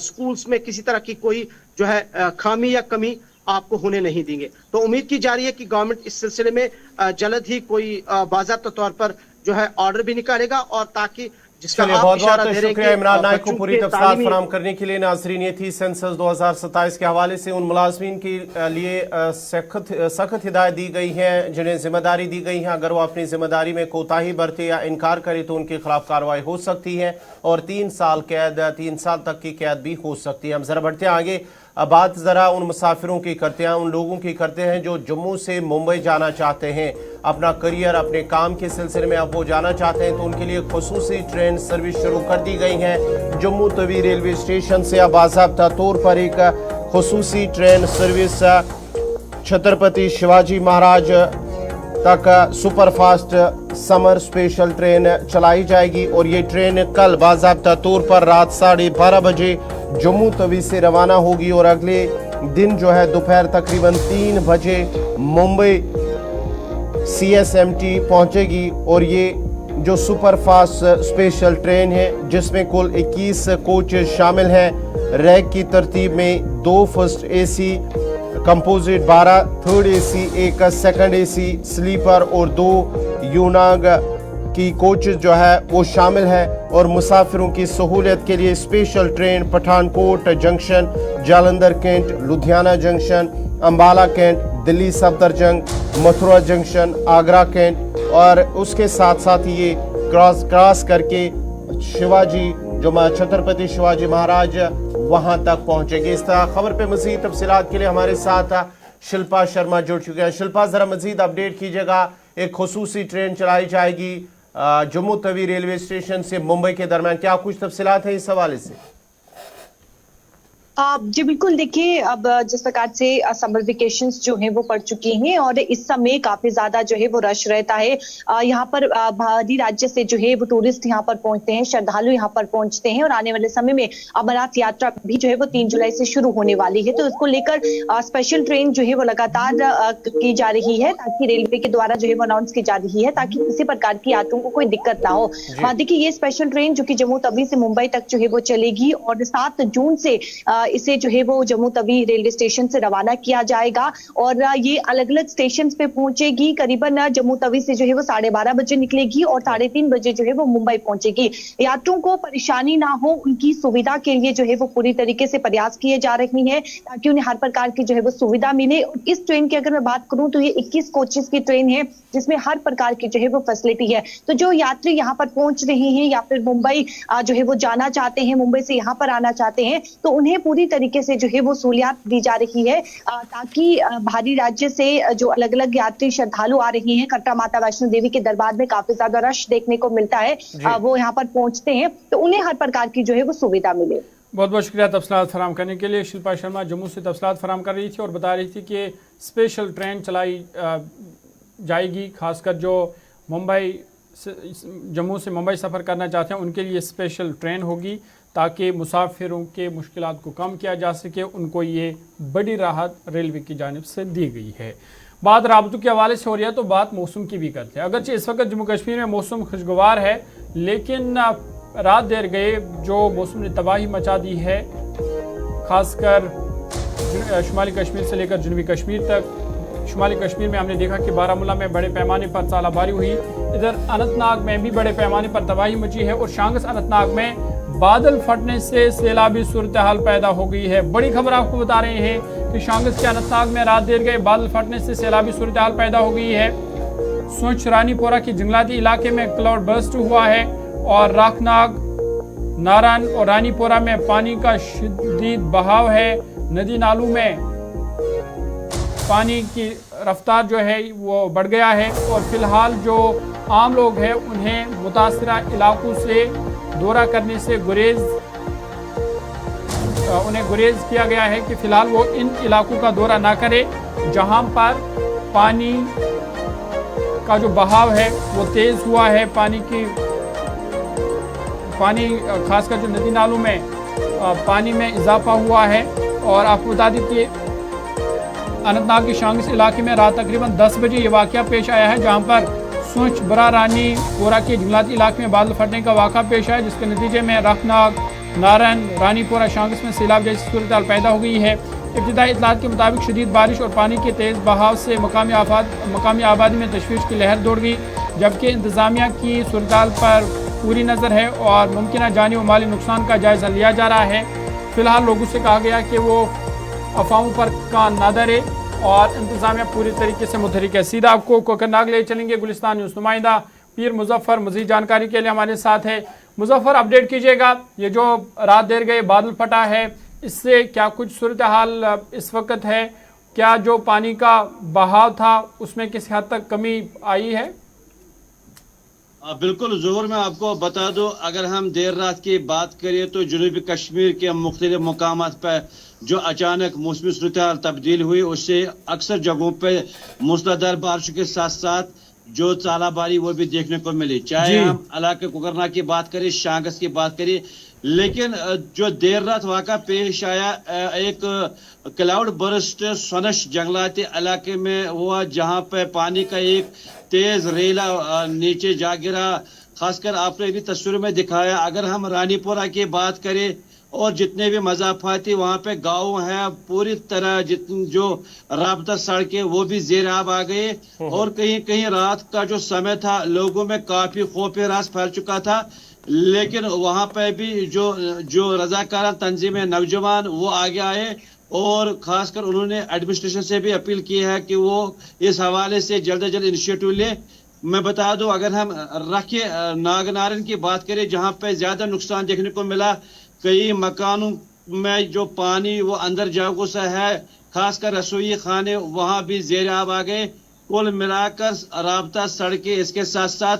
स्कूल्स में किसी तरह की कोई जो है खामी या कमी आपको होने नहीं देंगे। तो उम्मीद की जा रही है कि गवर्नमेंट इस सिलसिले में जल्द ही कोई बाज़ाब्ता तौर पर जो है ऑर्डर भी निकालेगा और ताकि चलिए, बहुत बहुत शुक्रिया इमरान नाइक को पूरी तफसीलात फराहम करने के लिए। नाजरीन, ये थी सेंसस 2027 के हवाले से उन मुलाजमीन के लिए सख्त हिदायत दी गई है जिन्हें जिम्मेदारी दी गई है। अगर वो अपनी जिम्मेदारी में कोताही बरते या इनकार करे तो उनके खिलाफ कार्रवाई हो सकती है और 3 साल तक की कैद भी हो सकती है। हम जरा बढ़ते हैं आगे। अब बात ज़रा उन मुसाफिरों की करते हैं, उन लोगों की करते हैं जो जम्मू से मुंबई जाना चाहते हैं, अपना करियर, अपने काम के सिलसिले में अब वो जाना चाहते हैं तो उनके लिए खुसूसी ट्रेन सर्विस शुरू कर दी गई है। जम्मू तवी रेलवे स्टेशन से अब बाज़ाब्ता तौर पर एक खुसूसी ट्रेन सर्विस छत्रपति शिवाजी महाराज तक सुपरफास्ट समर स्पेशल ट्रेन चलाई जाएगी और ये ट्रेन कल बाज़ाब्ता तौर पर रात 12:30 बजे जम्मू तवी से रवाना होगी और अगले दिन जो है दोपहर तकरीबन 3 बजे मुंबई CSMT पहुंचेगी। और ये जो सुपरफास्ट स्पेशल ट्रेन है जिसमें कुल 21 कोच शामिल हैं। रैक की तरतीब में 2 first AC composite, 12 third AC, 1 second AC sleeper और 2 यूनाग की कोचेस जो है वो शामिल है। और मुसाफिरों की सहूलियत के लिए special train Pathankot junction, Jalandhar Cantt, Ludhiana junction, Ambala Cantt, Delhi Safdarjung, Mathura junction, Agra Cantt और उसके साथ साथ ये क्रॉस करके शिवाजी जो छत्रपति शिवाजी महाराज वहां तक पहुंचेगी। इस तरह खबर पे मजीद तफसीलात के लिए हमारे साथ शिल्पा शर्मा जुड़ चुके हैं। शिल्पा, जरा मजीद अपडेट कीजिएगा। एक खुसूसी ट्रेन चलाई जाएगी जम्मू तवी रेलवे स्टेशन से मुंबई के दरमियान, क्या कुछ तफसीलात है इस हवाले से? जी बिल्कुल, देखिए अब जिस प्रकार से समर वेकेशंस जो हैं वो पड़ चुकी हैं और इस समय काफी ज्यादा जो है वो रश रहता है। यहाँ पर बाहरी राज्य से जो है वो टूरिस्ट यहाँ पर पहुंचते हैं, श्रद्धालु यहाँ पर पहुंचते हैं और आने वाले समय में अमरनाथ यात्रा भी जो है वो 3 जुलाई से शुरू होने वाली है। तो इसको लेकर स्पेशल ट्रेन जो है वो लगातार की जा रही है ताकि रेलवे के द्वारा जो है वो अनाउंस की जा रही है ताकि किसी प्रकार की यात्रियों को कोई दिक्कत ना हो। देखिए, ये स्पेशल ट्रेन जो कि जम्मू तवी से मुंबई तक जो है वो चलेगी और 7 जून से इसे जो है वो जम्मू तवी रेलवे स्टेशन से रवाना किया जाएगा और ये अलग अलग स्टेशन पे पहुंचेगी। करीबन जम्मू तवी से जो है वो 12:30 बजे निकलेगी और 3:30 बजे जो है वो मुंबई पहुंचेगी। यात्रियों को परेशानी ना हो, उनकी सुविधा के लिए जो है वो पूरी तरीके से प्रयास किए जा रही हैं ताकि उन्हें हर प्रकार की जो है वो सुविधा मिले। इस ट्रेन की अगर मैं बात करूं तो ये 21 कोचेस की ट्रेन है जिसमें हर प्रकार की जो है वो फैसिलिटी है। तो जो यात्री यहाँ पर पहुंच रहे हैं या फिर मुंबई जो है वो जाना चाहते हैं, मुंबई से यहाँ पर आना चाहते हैं, तो उन्हें पूरी तरीके से जो है वो सहूलियत दी जा रही है ताकि बाहरी राज्य से जो अलग अलग यात्री श्रद्धालु आ रही हैं, कटरा माता वैष्णो देवी के दरबार में काफी ज्यादा रश देखने को मिलता है, वो यहाँ पर पहुंचते हैं तो उन्हें हर प्रकार की जो है वो सुविधा मिले। बहुत बहुत शुक्रिया तफसीलात फराहम करने के लिए। शिल्पा शर्मा जम्मू से तफसीलात फराहम कर रही थी और बता रही थी कि स्पेशल ट्रेन चलाई जाएगी, खासकर जो मुंबई जम्मू से मुंबई सफ़र करना चाहते हैं उनके लिए स्पेशल ट्रेन होगी ताकि मुसाफिरों के मुश्किलात को कम किया जा सके। उनको ये बड़ी राहत रेलवे की जानिब से दी गई है। बात राबतों के हवाले से हो रही है तो बात मौसम की भी करते हैं। अगरचे इस वक्त जम्मू कश्मीर में मौसम खुशगवार है, लेकिन रात देर गए जो मौसम ने तबाही मचा दी है, खासकर शुमाली कश्मीर से लेकर जनूबी कश्मीर तक। शुमाली कश्मीर में हमने देखा कि बारामूला में बड़े पैमाने पर ज़ालाबारी हुई, इधर अनंतनाग में भी बड़े पैमाने पर तबाही मची है और शांगस अनंतनाग में बादल फटने से सैलाबी सूरत हाल पैदा हो गई है। बड़ी खबर आपको बता रहे हैं कि शांगस के अनंतनाग में रात देर गए बादल फटने से सैलाबी सूरत हाल पैदा हो गई है। सोच रानीपोरा के जंगलाती इलाके में क्लाउड बर्स्ट हुआ है और राखनाग, नारायण और रानीपोरा में पानी का शदीद बहाव है। नदी नालों में पानी की रफ्तार जो है वो बढ़ गया है और फिलहाल जो आम लोग हैं उन्हें मुतासरा इलाकों से दौरा करने से उन्हें गुरेज किया गया है कि फिलहाल वो इन इलाकों का दौरा ना करे जहां पर पानी का जो बहाव है वो तेज़ हुआ है। पानी खासकर जो नदी नालों में पानी में इजाफा हुआ है। और आपको बता दें कि अनंतनाग के शांगस इलाके में रात तकरीबन 10 बजे ये वाक़या पेश आया है जहां पर सोच बरा रानी पोरा के जंगलाती इलाके में बादल फटने का वाक़ा पेश आया, जिसके नतीजे में राखनाग, नारायण, रानीपोरा, शांगस में सैलाब जैसी सूरत हाल पैदा हो गई है। इब्तिदाई इत्तलात के मुताबिक शदीद बारिश और पानी के तेज़ बहाव से मकामी आबादी में तशवीश की लहर दौड़ गई, जबकि इंतज़ामिया की सूरत हाल पर पूरी नज़र है और मुमकिन जानी व माली नुकसान का जायज़ा लिया जा रहा है। फ़िलहाल लोगों से कहा गया कि वो अफवाहों पर कान ना धरे और इंतज़ामिया पूरी तरीके से मुतहरिक है। सीधा आपको कोकरनाग ले चलेंगे। गुलिस्तान न्यूज़ नुमाइंदा पीर मुजफ्फर मज़ीद जानकारी के लिए हमारे साथ है। मुजफ्फर, अपडेट कीजिएगा, ये जो रात देर गए बादल फटा है इससे क्या कुछ सूरत हाल इस वक्त है? क्या जो पानी का बहाव था उसमें किसी हद तक कमी आई है? बिल्कुल ज़ोहर, मैं आपको बता दूं, अगर हम देर रात की बात करें तो जनूबी कश्मीर के मुख्तलिफ मकामात पर जो अचानक मौसमी सूरत हाल तब्दील हुई उससे अक्सर जगहों पर मूसलाधार बारिश के साथ साथ जो तालाबारी वो भी देखने को मिली। चाहे हम इलाके कोकरनाग की बात करें, शांगस की बात करें, लेकिन जो देर रात वाक़ा पेश आया एक क्लाउड बर्स्ट सोनश जंगलाती इलाके में हुआ जहां पर पानी का एक तेज रेला नीचे जा गिरा। खासकर आपने भी तस्वीरों में दिखाया। अगर हम रानीपोरा की बात करें और जितने भी मजाफाती वहाँ पे गाँव हैं, पूरी तरह जो राबता सड़कें वो भी ज़ेर आब आ गए और कहीं कहीं रात का जो समय था लोगों में काफ़ी खौफ रास फैल चुका था। लेकिन वहाँ पे भी जो रजाकारा तंजीमें नौजवान वो आगे आए और खासकर उन्होंने एडमिनिस्ट्रेशन से भी अपील की है कि वो इस हवाले से जल्द से जल्द इनिशिएटिव ले। मैं बता दूं, अगर हम रखे नागनारायण की बात करें जहाँ पे ज्यादा नुकसान देखने को मिला, कई मकानों में जो पानी वो अंदर जा घुसा है, खासकर रसोई खाने वहाँ भी ज़ेर आब आ गए। कुल मिलाकर राबता सड़कें, इसके साथ साथ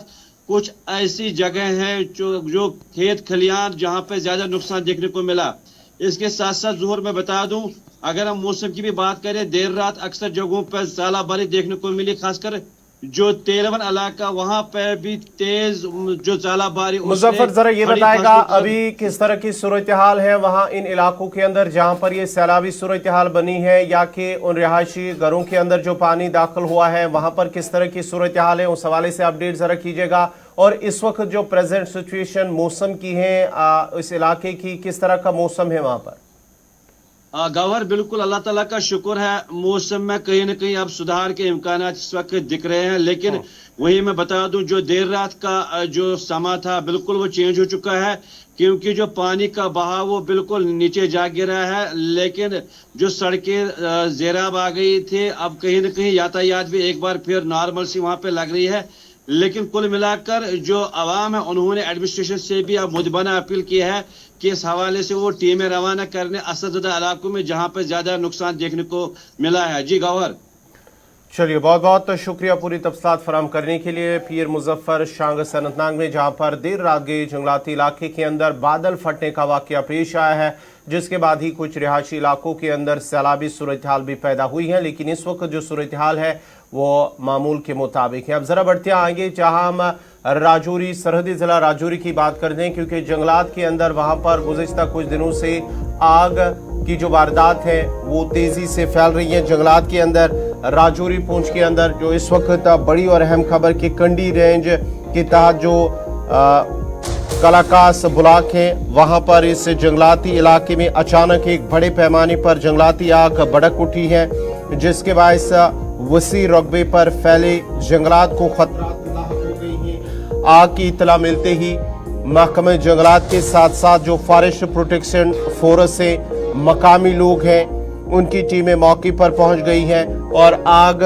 कुछ ऐसी जगह हैं जो खेत खलियान जहाँ पे ज्यादा नुकसान देखने को मिला। इसके साथ साथ ज़ोहर में बता दूं, अगर हम मौसम की भी बात करें, देर रात अक्सर जगहों पर तालाबारी देखने को मिली, खासकर जो तेलवन इलाका वहाँ पे भी तेज जो तालाबारी। मुजफ्फर, जरा ये बताएगा अभी किस तरह की सूरत हाल है वहाँ इन इलाकों के अंदर जहाँ पर ये सैलाबी सूरत हाल बनी है, या कि उन रिहायशी घरों के अंदर जो पानी दाखिल हुआ है वहाँ पर किस तरह की सूरत हाल है, उस हवाले से अपडेट जरा कीजिएगा। और इस वक्त जो प्रेजेंट सिचुएशन मौसम की है इस इलाके की, किस तरह का मौसम है वहाँ पर? गवर्नर बिल्कुल अल्लाह ताला का शुक्र है, मौसम में कहीं ना कहीं अब सुधार के इम्कान इस वक्त दिख रहे हैं। लेकिन वही मैं बता दूं, जो देर रात का जो समा था बिल्कुल वो चेंज हो चुका है, क्योंकि जो पानी का बहाव वो बिल्कुल नीचे जा गिरा है। लेकिन जो सड़कें ज़ेराब आ गई थी, अब कहीं ना कहीं यातायात भी एक बार फिर नॉर्मल सी वहाँ पे लग रही है। लेकिन कुल मिलाकर जो आवाम है उन्होंने एडमिनिस्ट्रेशन से भी अब मुदबाना अपील की है कि इस हवाले से वो टीमें रवाना करने असरज़दा इलाकों में जहाँ पर ज़्यादा नुकसान देखने को मिला है। जी गवर्नर। चलिए, बहुत बहुत शुक्रिया पूरी तफसीलात फराहम करने के लिए। पीर मुजफ्फर शांगस अनंतनाग में जहां पर देर रात गए जंगलाती इलाके के अंदर बादल फटने का वाकया पेश आया है, जिसके बाद ही कुछ रिहायशी इलाकों के अंदर सैलाबी सूरत हाल भी पैदा हुई है। लेकिन इस वक्त जो सूरत हाल है वो मामूल के मुताबिक है। अब ज़रा बढ़ते आगे, जहाँ हम राजौरी, सरहदी ज़िला राजौरी की बात कर दें, क्योंकि जंगलात के अंदर वहाँ पर गुज़िश्ता कुछ दिनों से आग की जो वारदात है वो तेज़ी से फैल रही है। जंगलात के अंदर राजौरी पूंछ के अंदर जो इस वक्त बड़ी और अहम खबर कि कंडी रेंज के तहत जो कलाकास ब्लॉक है वहाँ पर इस जंगलाती इलाके में अचानक एक बड़े पैमाने पर जंगलाती आग भड़क उठी है, जिसके बायस वसी रकबे पर फैले जंगलात को खतरा हो गई है। आग की इतला मिलते ही महकमे जंगलात के साथ साथ जो फॉरेस्ट प्रोटेक्शन फोर्स से मकामी लोग हैं उनकी टीमें मौके पर पहुंच गई हैं और आग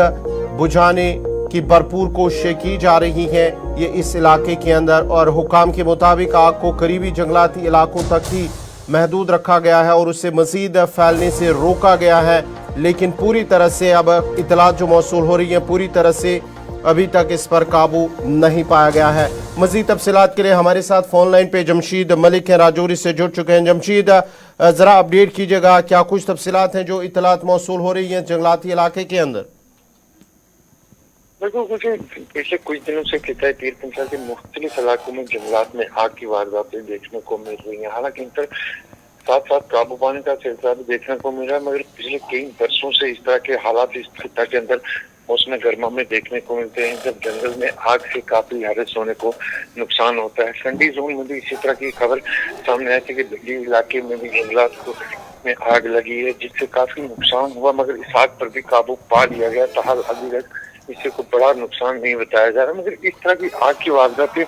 बुझाने की भरपूर कोशिशें की जा रही हैं ये इस इलाके के अंदर। और हुकाम के मुताबिक आग को करीबी जंगलाती इलाकों तक ही महदूद रखा गया है और उसे मजीद फैलने से रोका गया है। लेकिन पूरी तरह से अब इतलात जो मौसूल हो रही है पूरी तरह से अभी तक इस पर काबू नहीं पाया गया है। मजीद तफसीलात के लिए हमारे साथ फोन लाइन पे जमशीद मलिक हैं, राजौरी से जुड़ चुके हैं। जमशीद, ज़रा अपडेट कीजिएगा, क्या कुछ तफसीलात हैं जो इतलात मौसूल हो रही हैं जंगलाती इलाके के अंदर? देखो, पिछले कुछ दिनों से किताई पीर पंचायत के मुख्तलिफ इलाकों में जंगलात में आग की वारदातें देखने को मिल रही हैं। हालांकि इन पर साथ साथ काबू पाने का सिलसिला भी देखने को मिल रहा है, मगर पिछले कई वर्षों से इस तरह के हालात इस खिता के अंदर मौसम गर्मा में देखने को मिलते हैं, जब जंगल में आग से काफी हैरस होने को नुकसान होता है। संडी जोन में भी इसी तरह की खबर सामने आई थी कि दिल्ली इलाके में भी जंगलात में आग लगी है, जिससे काफी नुकसान हुआ, मगर इस आग पर भी काबू पा लिया गया। ताहाल अभी तक इससे कोई बड़ा नुकसान नहीं बताया जा रहा, मगर इस तरह की आग की वारदातें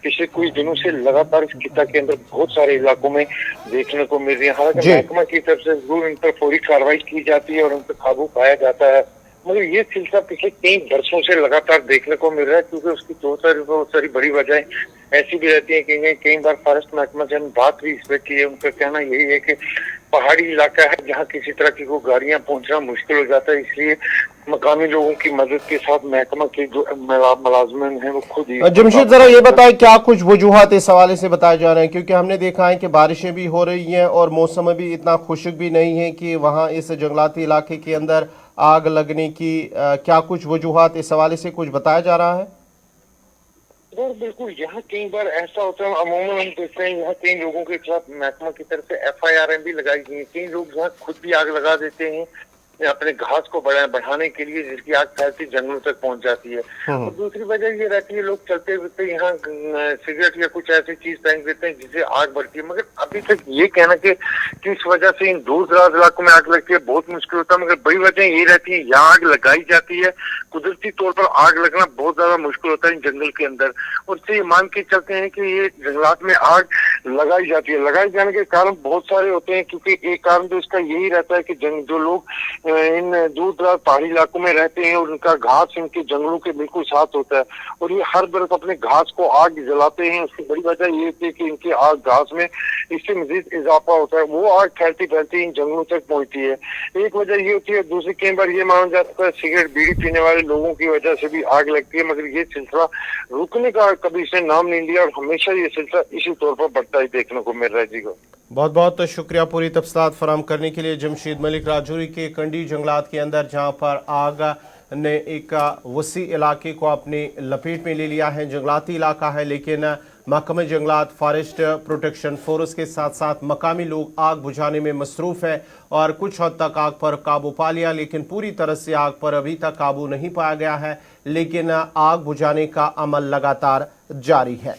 पिछले कुछ दिनों से लगातार इस खिता के अंदर बहुत सारे इलाकों में देखने को मिल रही है। हालांकि महकमा की तरफ से जरूर इन पर फौरी कार्रवाई की जाती है और उन पर काबू पाया जाता है, मगर ये सिलसिला पिछले कई वर्षों से लगातार देखने को मिल रहा है, क्योंकि उसकी बहुत सारी बड़ी वजह ऐसी भी रहती है कि कई बार फॉरेस्ट महकमा से बात भी इस पर की है। उनका कहना यही है कि पहाड़ी इलाका है जहाँ किसी तरह की को गाड़ियां पहुंचना मुश्किल हो जाता है, इसलिए मकामी लोगों की मदद के साथ महकमा के जो मुलाजमिन हैं वो खुद ही। जमशेद, जरा ये बताएं क्या कुछ वजूहात इस हवाले से बताए जा रहे हैं, क्योंकि हमने देखा है कि बारिशें भी हो रही हैं और मौसम भी इतना खुशक भी नहीं है कि वहाँ इस जंगलाती इलाके के अंदर आग लगने की क्या कुछ वजूहात इस हवाले से कुछ बताया जा रहा है? बिल्कुल, यहाँ कई बार ऐसा होता है, अमूमन हम देखते हैं यहाँ कई लोगों के खिलाफ महकमा की तरफ से FIR भी लगाई गई है। कई लोग यहाँ खुद भी आग लगा देते हैं अपने घास को बढ़ाने के लिए, जिसकी आग फैलती जंगलों तक पहुंच जाती है। और दूसरी वजह ये रहती है लोग चलते फिरते यहाँ सिगरेट या कुछ ऐसी चीज फेंक देते हैं जिससे आग बढ़ती है, मगर अभी तक ये कहना कि किस वजह से इन दूर दराज इलाकों में आग लगती है बहुत मुश्किल होता है, मगर बड़ी वजह ये रहती है यहाँ आग लगाई जाती है, कुदरती तौर पर आग लगना बहुत ज्यादा मुश्किल होता है इन जंगल के अंदर। और इससे ये मान के चलते हैं कि ये जंगलात में आग लगाई जाती है। लगाई जाने के कारण बहुत सारे होते हैं, क्योंकि एक कारण तो इसका यही रहता है कि जो लोग इन दूर दराज पहाड़ी इलाकों में रहते हैं और उनका घास इनके जंगलों के बिल्कुल साथ होता है और ये हर बरस अपने घास को आग जलाते हैं। उसकी बड़ी वजह ये थी कि इनकी आग घास में इससे मजीद इजाफा होता है, वो आग फैलती फैलती इन जंगलों तक पहुंचती है। एक वजह ये होती है। दूसरी कई बार ये माना जाता है सिगरेट बीड़ी पीने वाले लोगों की वजह से भी आग लगती है, मगर ये सिलसिला रुकने का कभी इसने नाम नहीं लिया और हमेशा ये सिलसिला इसी तौर पर बढ़ता ही देखने को मिल रहा है। जी को बहुत बहुत शुक्रिया पूरी तफसीलात फराहम करने के लिए। जमशीद मलिक, राजौरी के कंडी जंगलात के अंदर जहां पर आग ने एक वसी इलाके को अपनी लपेट में ले लिया है। जंगलाती इलाका है, लेकिन महकमे जंगलात, फॉरेस्ट प्रोटेक्शन फोर्स के साथ साथ मकामी लोग आग बुझाने में मसरूफ़ है और कुछ हद तक आग पर काबू पा लिया, लेकिन पूरी तरह से आग पर अभी तक काबू नहीं पाया गया है। लेकिन आग बुझाने का अमल लगातार जारी है।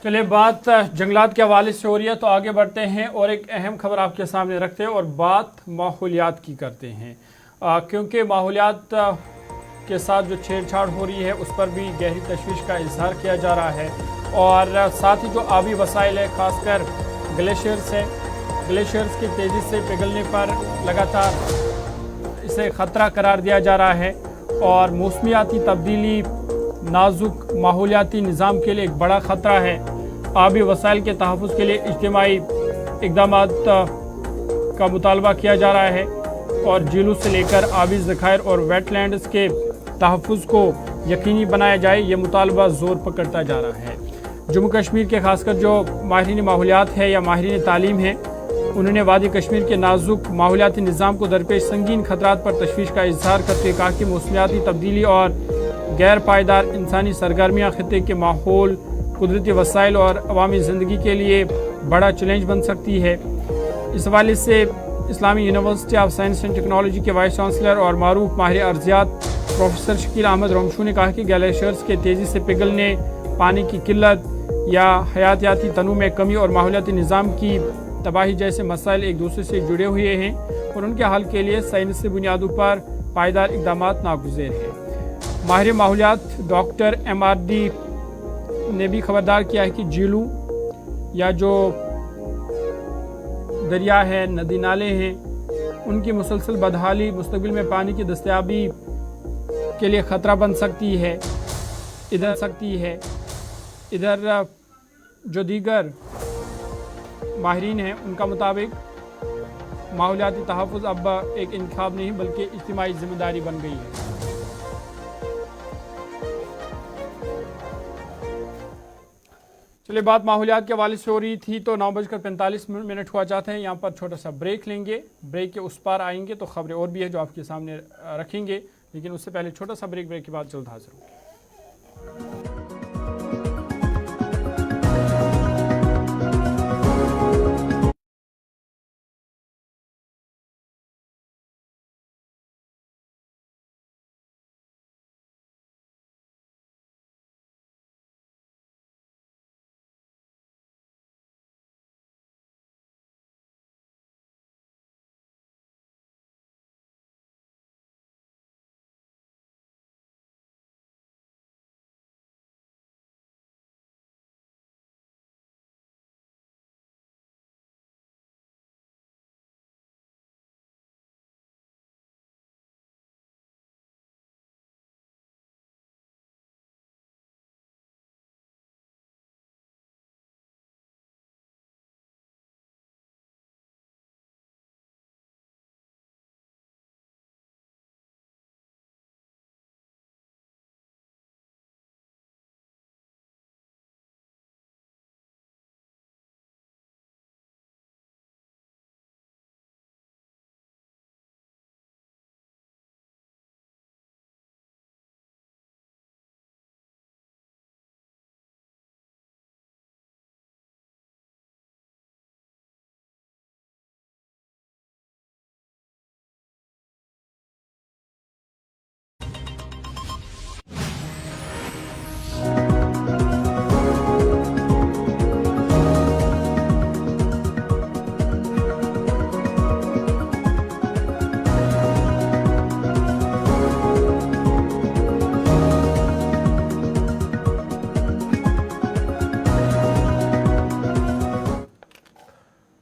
चलिए बात जंगलात के हवाले से हो रही है तो आगे बढ़ते हैं और एक अहम खबर आपके सामने रखते हैं और बात माहौलियात की करते हैं, क्योंकि माहौलियात के साथ जो छेड़छाड़ हो रही है उस पर भी गहरी तशवीश का इजहार किया जा रहा है। और साथ ही जो आबी वसाइल है, खासकर ग्लेशियर्स है, ग्लेशियर्स की तेज़ी से पिघलने पर लगातार इसे ख़तरा करार दिया जा रहा है और मौसमियाती तब्दीली नाजुक माहौलियाती निज़ाम के लिए एक बड़ा ख़तरा है। आबी वसाइल के तहफ़्फ़ुज़ के लिए इज्तिमाई इक़दामात का मुतालबा किया जा रहा है और झीलों से लेकर आबी ज़खायर और वेटलैंड्स के तहफ़्फ़ुज़ को यकीनी बनाया जाए, ये मुतालबा ज़ोर पकड़ता जा रहा है। जम्मू कश्मीर के खासकर जो माहिरीन माहौलियात है या माहिरीन तालीम है, उन्होंने वादी कश्मीर के नाजुक माहौलियाती निज़ाम को दरपेश संगीन खतरात पर तशवीश का इजहार करते हुए कहा कि मौसमियाती तब्दीली और गैर पायदार इंसानी सरगर्मियाँ खित्ते के माहौल, कुदरती वसाइल और अवामी ज़िंदगी के लिए बड़ा चैलेंज बन सकती है। इस हवाले से Islami university of science and technology के वाइस चांसलर और मारूफ माहिर अर्जियात प्रोफेसर शकील अहमद रमशू ने कहा कि ग्लेशियर्स के तेज़ी से पिघलने, पानी की किल्लत या हयातियाती तनू में कमी और माहौलियाती निज़ाम की तबाही जैसे मसाइल एक दूसरे से जुड़े हुए हैं और उनके हल के लिए साइंसी बुनियादों पर पायदार इक़दामात नागुज़ेर है। माहिर माहौलियात डॉक्टर MRD ने भी खबरदार किया है कि झीलों या जो दरिया है, नदी नाले हैं, उनकी मुसलसल बदहाली मुस्तकबिल में पानी की दस्तयाबी के लिए ख़तरा बन सकती है। इधर जो दीगर माहिरीन हैं उनका मुताबिक माहौलियाती तहफ़्फ़ुज़ अब एक इंतखाब नहीं बल्कि इज्तिमाई ज़िम्मेदारी बन गई है। चलिए बात माहौलियात के हवाले से हो रही थी तो 9:45 हुआ चाहते हैं। यहाँ पर छोटा सा ब्रेक लेंगे, ब्रेक के उस पार आएंगे तो खबरें और भी है जो आपके सामने रखेंगे, लेकिन उससे पहले छोटा सा ब्रेक के बाद जल्द हाजिर होंगे।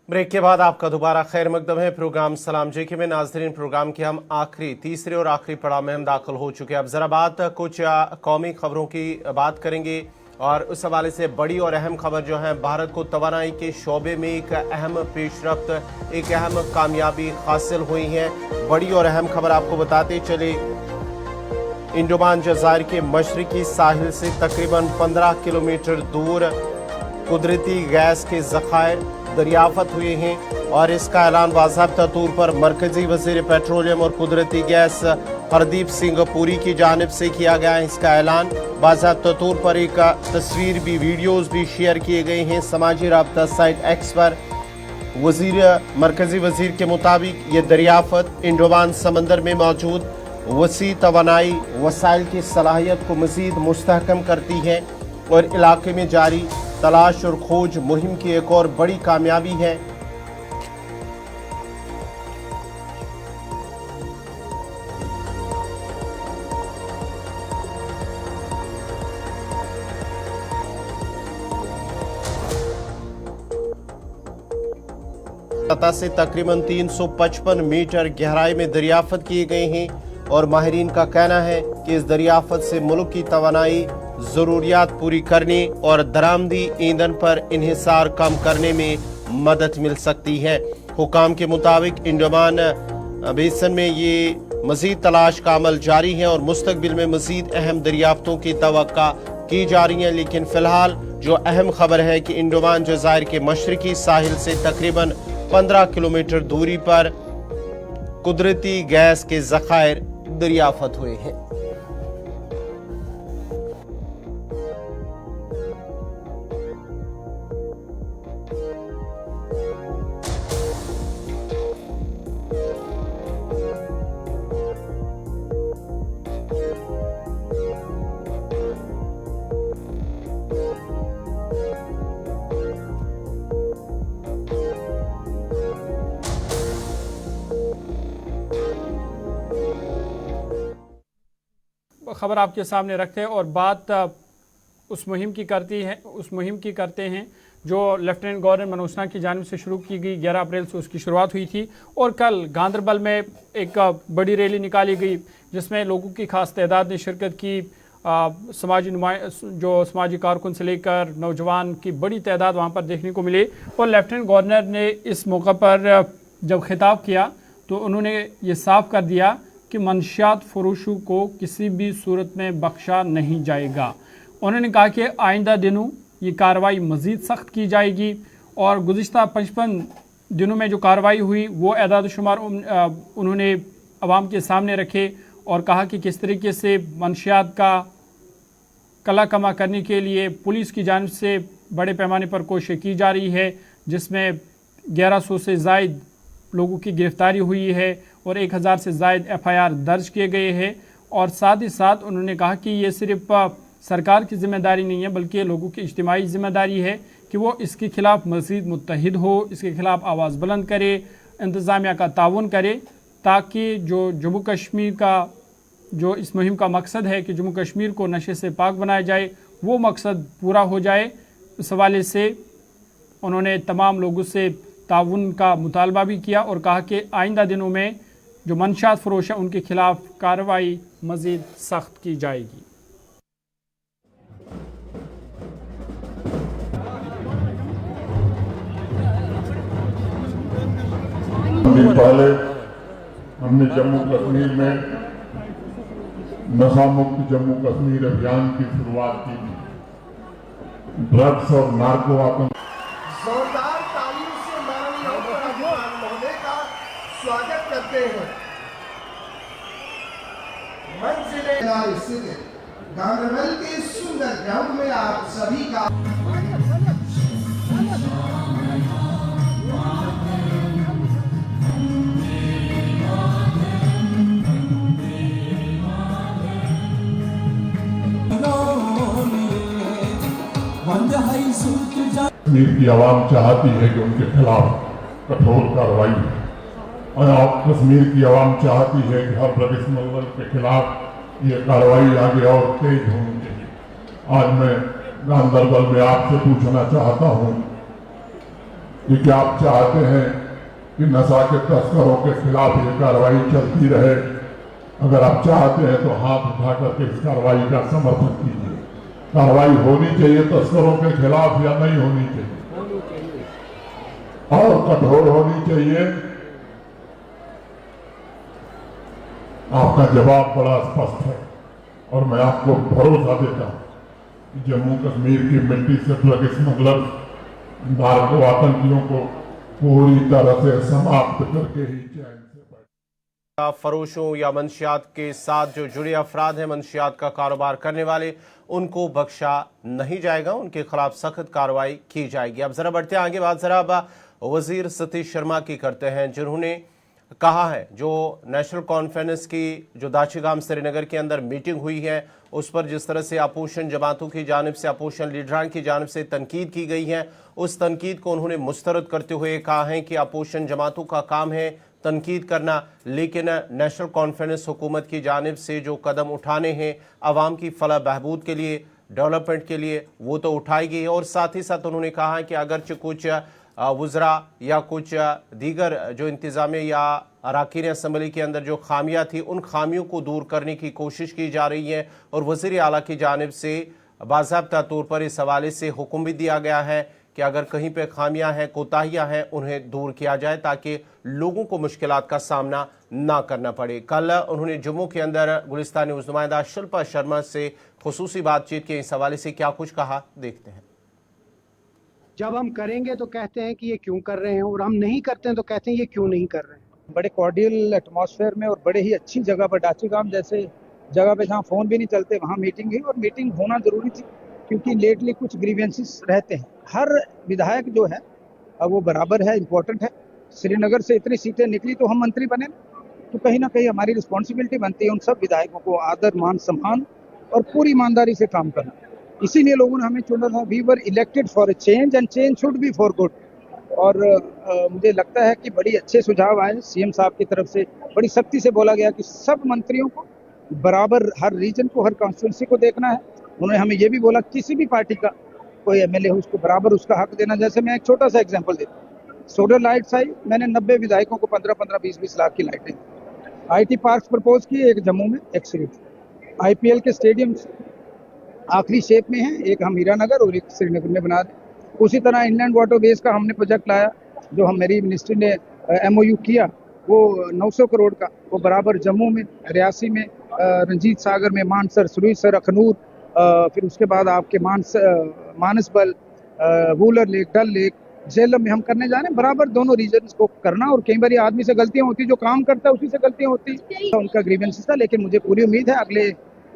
ब्रेक के बाद आपका दोबारा खैर मकदम है। प्रोग्राम सलाम जेके में नाजरीन, प्रोग्राम के हम तीसरे और आखिरी पड़ाव में हम दाखिल हो चुके हैं। अब ज़रा बात कुछ कौमी खबरों की बात करेंगे और उस हवाले से बड़ी और अहम खबर जो है, भारत को तवानाई के शोबे में एक अहम पेशरफ्त, एक अहम कामयाबी हासिल हुई है। बड़ी और अहम खबर आपको बताते चले, इंडोमान जज़ायर के मशरकी साहिल से तकरीबन 15 किलोमीटर दूर कुदरती गैस के ज़खायर दरियाफ़त हुए हैं और इसका ऐलान बाज़ाब्ता तौर पर मरकज़ी वज़ीर पेट्रोलियम और कुदरती गैस हरदीप सिंह पुरी की जानिब से किया गया है। इसका ऐलान बाज़ाब्ता तौर पर एक तस्वीर भी, वीडियोज़ भी शेयर किए गए हैं समाजी राब्ता साइट एक्स पर। मरकज़ी वज़ीर के मुताबिक ये दरियाफ़त इंडोमान समंदर में मौजूद वसी तवानाई वसाइल की सलाहियत को मज़ीद मुस्तहकम करती है और इलाके में जारी तलाश और खोज मुहिम की एक और बड़ी कामयाबी है। सतह से तकरीबन 355 मीटर गहराई में दरियाफ्त किए गए हैं और माहिरीन का कहना है कि इस दरियाफ्त से मुल्क की तवानाई ज़रूरियात पूरी करने और दरामदी ईंधन पर इन्हिसार कम करने में मदद मिल सकती है। हुकाम के मुताबिक अंडमान बेसन में ये मजीद तलाश का अमल जारी है और मुस्तकबिल में मजीद अहम दरियाफ्तों की तवक्का की जा रही है, लेकिन फिलहाल जो अहम खबर है कि अंडमान जज़ायर के मशरकी साहिल से तकरीबन 15 किलोमीटर दूरी पर कुदरती गैस के ज़खायर दरियाफ्त हुए हैं। खबर आपके सामने रखते हैं और बात उस मुहिम की करते हैं जो लेफ्टिनेंट गवर्नर मनोज सिन्हा की जानिब से शुरू की गई। 11 अप्रैल से उसकी शुरुआत हुई थी और कल गांदरबल में एक बड़ी रैली निकाली गई जिसमें लोगों की खास तादाद ने शिरकत की। समाजी कारकुन से लेकर नौजवान की बड़ी तादाद वहाँ पर देखने को मिली और लेफ्टिनेंट गवर्नर ने इस मौका पर जब खिताब किया तो उन्होंने ये साफ कर दिया कि मंशियात फरोशों को किसी भी सूरत में बख्शा नहीं जाएगा। उन्होंने कहा कि आइंदा दिनों ये कार्रवाई मज़ीद सख्त की जाएगी और गुज़िश्ता 55 दिनों में जो कार्रवाई हुई वो एदाद शुमार उन्होंने अवाम के सामने रखे और कहा कि किस तरीके से मंशियात का कला कमा करने के लिए पुलिस की जानिब से बड़े पैमाने पर कोशिश की जा रही है, जिसमें 1100 से ज़ायद लोगों की गिरफ्तारी हुई है और 1000 से ज़ायद FIR दर्ज किए गए हैं। और साथ ही साथ उन्होंने कहा कि ये सिर्फ सरकार की ज़िम्मेदारी नहीं है बल्कि लोगों की इज्तिमाई ज़िम्मेदारी है कि वो इसके ख़िलाफ़ मज़ीद मुत्तहिद हो, इसके ख़िलाफ़ आवाज़ बुलंद करे, इंतज़ामिया का ताउन करे ताकि जो जम्मू कश्मीर का जो इस मुहिम का मकसद है कि जम्मू कश्मीर को नशे से पाक बनाया जाए वो मकसद पूरा हो जाए। इस हवाले से उन्होंने तमाम लोगों से ताउन का मुतालबा भी किया और कहा कि आइंदा दिनों में जो मंशात फरोश है उनके खिलाफ कार्रवाई मज़ीद सख्त की जाएगी। पहले हमने जम्मू कश्मीर में नशा मुक्त जम्मू कश्मीर अभियान की शुरुआत की थी। ड्रग्स और नार्को जोरदार तालियों से माननीय महोदय का स्वागत करते हैं। मंजिले स्थित गांदरबल के सुंदर ग्राउंड में आप सभी का कश्मीर की आवाम चाहती है कि उनके खिलाफ कठोर कार्रवाई हो और कश्मीर की आवाम चाहती है कि हर ड्रग स्मगलर के खिलाफ ये कार्रवाई आगे और तेज होनी चाहिए। आज मैं गांदरबल में आपसे पूछना चाहता हूँ कि क्या आप चाहते हैं कि नशा के तस्करों के खिलाफ ये कार्रवाई चलती रहे? अगर आप चाहते हैं तो हाथ उठा करके इस कार्रवाई का समर्थन कीजिए। कार्रवाई होनी चाहिए तस्करों के खिलाफ या नहीं होनी चाहिए और कठोर होनी चाहिए? आपका जवाब बड़ा स्पष्ट है और मैं आपको भरोसा देता हूं कि जम्मू कश्मीर की मिट्टी से ड्रग स्मगलर नार्को आतंकियों को पूरी तरह से समाप्त करके ही चैन फरोशों या मंशियात के साथ जो जुड़े अफराद हैं, मंशियात का कारोबार करने वाले, उनको बख्शा नहीं जाएगा, उनके खिलाफ सख्त कार्रवाई की जाएगी। अब जरा बढ़ते हैं आगे, बात जरा वजीर सतीश शर्मा की करते हैं जिन्होंने कहा है जो नेशनल कॉन्फ्रेंस की जो दाशिगाम श्रीनगर के अंदर मीटिंग हुई है उस पर जिस तरह से अपोजिशन जमातों की जानिब से अपोजिशन लीडरान की जानिब से तनकीद की गई है, उस तनकीद को उन्होंने मुस्तरद करते हुए कहा है कि अपोजिशन जमातों का काम है तनकीद करना, लेकिन नेशनल कॉन्फ्रेंस हुकूमत की जानिब से जो कदम उठाने हैं आवाम की फलाह बहबूद के लिए, डेवलपमेंट के लिए, वो तो उठाएगी। और साथ ही साथ उन्होंने कहा है कि अगरचे कुछ वज़रा या कुछ दीगर जो इंतज़ामिया या अरकान असम्बली के अंदर जो खामियाँ थी उन खामियों को दूर करने की कोशिश की जा रही है और वज़ीर आला की जानिब से बाज़ाब्ता तौर पर इस हवाले से हुक्म भी दिया गया है कि अगर कहीं पे खामियां हैं, कोताहियां हैं, उन्हें दूर किया जाए ताकि लोगों को मुश्किलात का सामना ना करना पड़े। कल उन्होंने जम्मू के अंदर गुलिस्तानी नुमाइंदा शिल्पा शर्मा से खुसूसी बातचीत के इस हवाले से क्या कुछ कहा, देखते हैं। जब हम करेंगे तो कहते हैं कि ये क्यों कर रहे हैं, और हम नहीं करते हैं तो कहते हैं ये क्यों नहीं कर रहे हैं। बड़े कॉर्डियल एटमॉस्फेयर में और बड़े ही अच्छी जगह पर, दाशिगाम जैसे जगह पे जहाँ फ़ोन भी नहीं चलते, वहाँ मीटिंग हुई और मीटिंग होना ज़रूरी थी क्योंकि लेटली कुछ ग्रीवेंसेस रहते हैं। हर विधायक जो है वो बराबर है, इम्पोर्टेंट है। श्रीनगर से इतनी सीटें निकली तो हम मंत्री बने, तो कहीं ना कहीं हमारी रिस्पॉन्सिबिलिटी बनती है उन सब विधायकों को आदर मान सम्मान और पूरी ईमानदारी से काम करना। इसीलिए लोगों ने हमें चुना था। We were elected for a change and change should be for good. और मुझे लगता है कि बड़ी अच्छे सुझाव आए सीएम साहब की तरफ से। बड़ी सख्ती से बोला गया कि सब मंत्रियों को बराबर, हर रीजन को, हर कॉन्स्टिट्यूंसी को देखना है। उन्होंने हमें ये भी बोला किसी भी पार्टी का कोई एमएलए हो उसको बराबर उसका हक देना। जैसे मैं एक छोटा सा एग्जांपल देता हूँ, सोलर लाइट्स आई, मैंने 90 विधायकों को 15-15, 20-20 लाख की लाइटें। आईटी पार्क्स प्रपोज किए, एक जम्मू में, एक श्रीनगर। आईपीएल के स्टेडियम आखिरी शेप में है, एक हम हीरानगर और एक श्रीनगर में बना दें। उसी तरह इनलैंड वाटरवेज का हमने प्रोजेक्ट लाया, जो हम मेरी मिनिस्ट्री ने एमओयू किया, वो 900 करोड़ का, वो बराबर जम्मू में, रियासी में, रंजीत सागर में, मानसर, सुरीसर, अखनूर, फिर उसके बाद आपके मानसबल, वूलर लेक, डल लेक, झेलम में हम करने जा रहे हैं। बराबर दोनों रीजन्स को करना। और कई बार आदमी से गलतियां होती, जो काम करता है उसी से गलतियां होती, उनका ग्रीवेंसेस था। लेकिन मुझे पूरी उम्मीद है अगले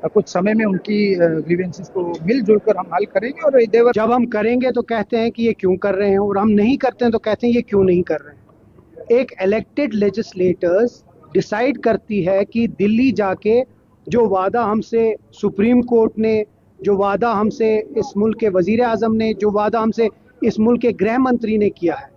कुछ समय में उनकी ग्रीवेंसेस को मिलजुल कर हम हल करेंगे। और जब हम करेंगे तो कहते हैं कि ये क्यों कर रहे हैं, और हम नहीं करते हैं तो कहते हैं ये क्यों नहीं कर रहे हैं। एक इलेक्टेड लेजिस्लेटर्स डिसाइड करती है कि दिल्ली जाके जो वादा हमसे सुप्रीम कोर्ट ने, जो वादा हमसे इस मुल्क के वजीर आजम ने, जो वादा हमसे इस मुल्क के गृह मंत्री ने किया है,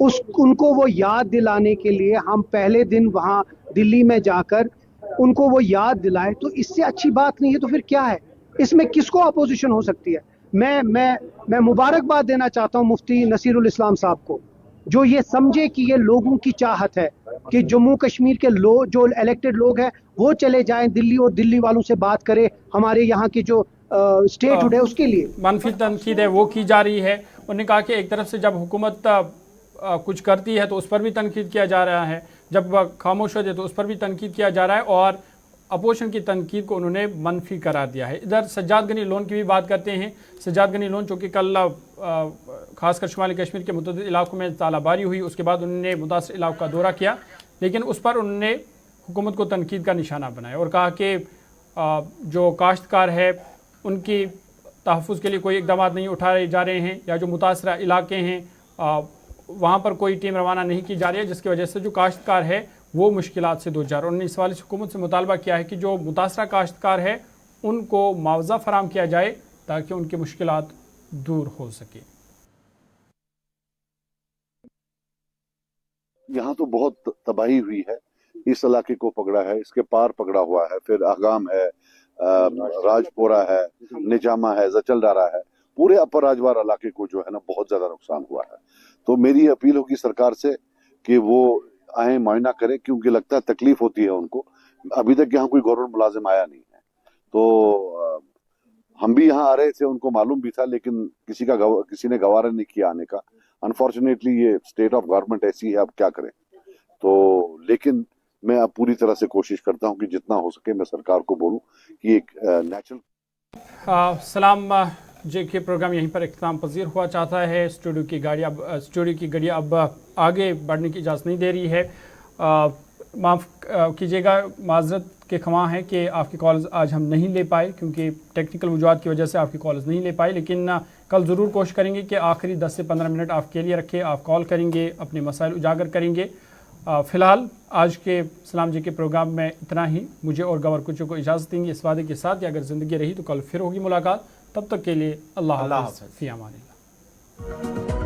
उनको वो याद दिलाने के लिए हम पहले दिन वहाँ दिल्ली में जाकर उनको वो याद दिलाए। तो इससे अच्छी बात नहीं है तो फिर क्या है? इसमें किसको अपोजिशन हो सकती है? मैं मुबारकबाद देना चाहता हूँ मुफ्ती नसीरुल इस्लाम साहब को, जो ये समझे कि ये लोगों की चाहत है कि जम्मू कश्मीर के लोग, जो इलेक्टेड लोग हैं, वो चले जाएं दिल्ली और दिल्ली वालों से बात करें हमारे यहाँ की जो स्टेटहुड है उसके लिए। मनफी तनकीद है वो की जा रही है। उन्होंने कहा कि एक तरफ से जब हुकूमत कुछ करती है तो उस पर भी तनकीद किया जा रहा है, जब खामोश होती है तो उस पर भी तनकीद किया जा रहा है, और अपोजिशन की तनकीद को उन्होंने मनफी करार दिया है। इधर सज्जाद गनी लोन की भी बात करते हैं। सज्जाद गनी लोन चूँकि कल खासकर शुमाली कश्मीर के मुतअद्दिद इलाकों में तालाबारी हुई, उसके बाद उन्होंने मुतासर इलाकों का दौरा किया, लेकिन उस पर उन्होंने हुकूमत को तनकीद का निशाना बनाया और कहा कि जो काश्तकार है उनकी तहफ़्फ़ुज़ के लिए कोई इक़दाम नहीं उठाए जा रहे हैं, या जो मुतासरा इलाके हैं वहाँ पर कोई टीम रवाना नहीं की जा रही है, जिसकी वजह से जो काश्तकार है वो मुश्किलात से दो जार। उन्होंने इस वाले हुकूमत से मुतालबा किया है कि जो मुतासरा काश्तकार है उनको मुआवजा फराम किया जाए ताकि उनकी मुश्किलात दूर हो सके। यहाँ तो बहुत तबाही हुई है, इस इलाके को पकड़ा है, इसके पार पकड़ा हुआ है, फिर आगाम है, राजपोरा है, निजामा है, जचलडारा है, पूरे अपर राजवार इलाके को जो है ना बहुत ज्यादा नुकसान हुआ है। तो मेरी अपील होगी सरकार से कि वो आए, मुआयना करें, क्योंकि लगता है तकलीफ होती है उनको। अभी तक यहाँ कोई गवर्नमेंट मुलाजिम आया नहीं है, तो हम भी यहाँ आ रहे थे, उनको मालूम भी था, लेकिन किसी ने गवारा नहीं किया आने का। अनफॉर्चुनेटली ये स्टेट ऑफ गवर्नमेंट ऐसी है, अब क्या करें। तो लेकिन मैं अब पूरी तरह से कोशिश करता हूँ कि जितना हो सके मैं सरकार को बोलूँ कि एक नेचुरल सलाम जे के प्रोग्राम यहीं पर इख्तिताम पजीर हुआ चाहता है। स्टूडियो की घड़ी अब आगे बढ़ने की इजाज़त नहीं दे रही है। माफ़ कीजिएगा, माजरत के खमा है कि आपकी कॉल्स आज हम नहीं ले पाए, क्योंकि टेक्निकल वजूहात की वजह से आपकी कॉल्स नहीं ले पाए, लेकिन कल ज़रूर कोशिश करेंगे कि आखिरी 10 से 15 मिनट आपके लिए रखें। आप कॉल करेंगे, अपने मसाइल उजागर करेंगे। फ़िलहाल आज के सलाम जी के प्रोग्राम में इतना ही। मुझे और गवर कुचो को इजाज़त देंगे इस वादे के साथ कि अगर ज़िंदगी रही तो कल फिर होगी मुलाकात। तब तक के लिए अल्लाह हाफ़िज़, फ़ी अमानिल्लाह।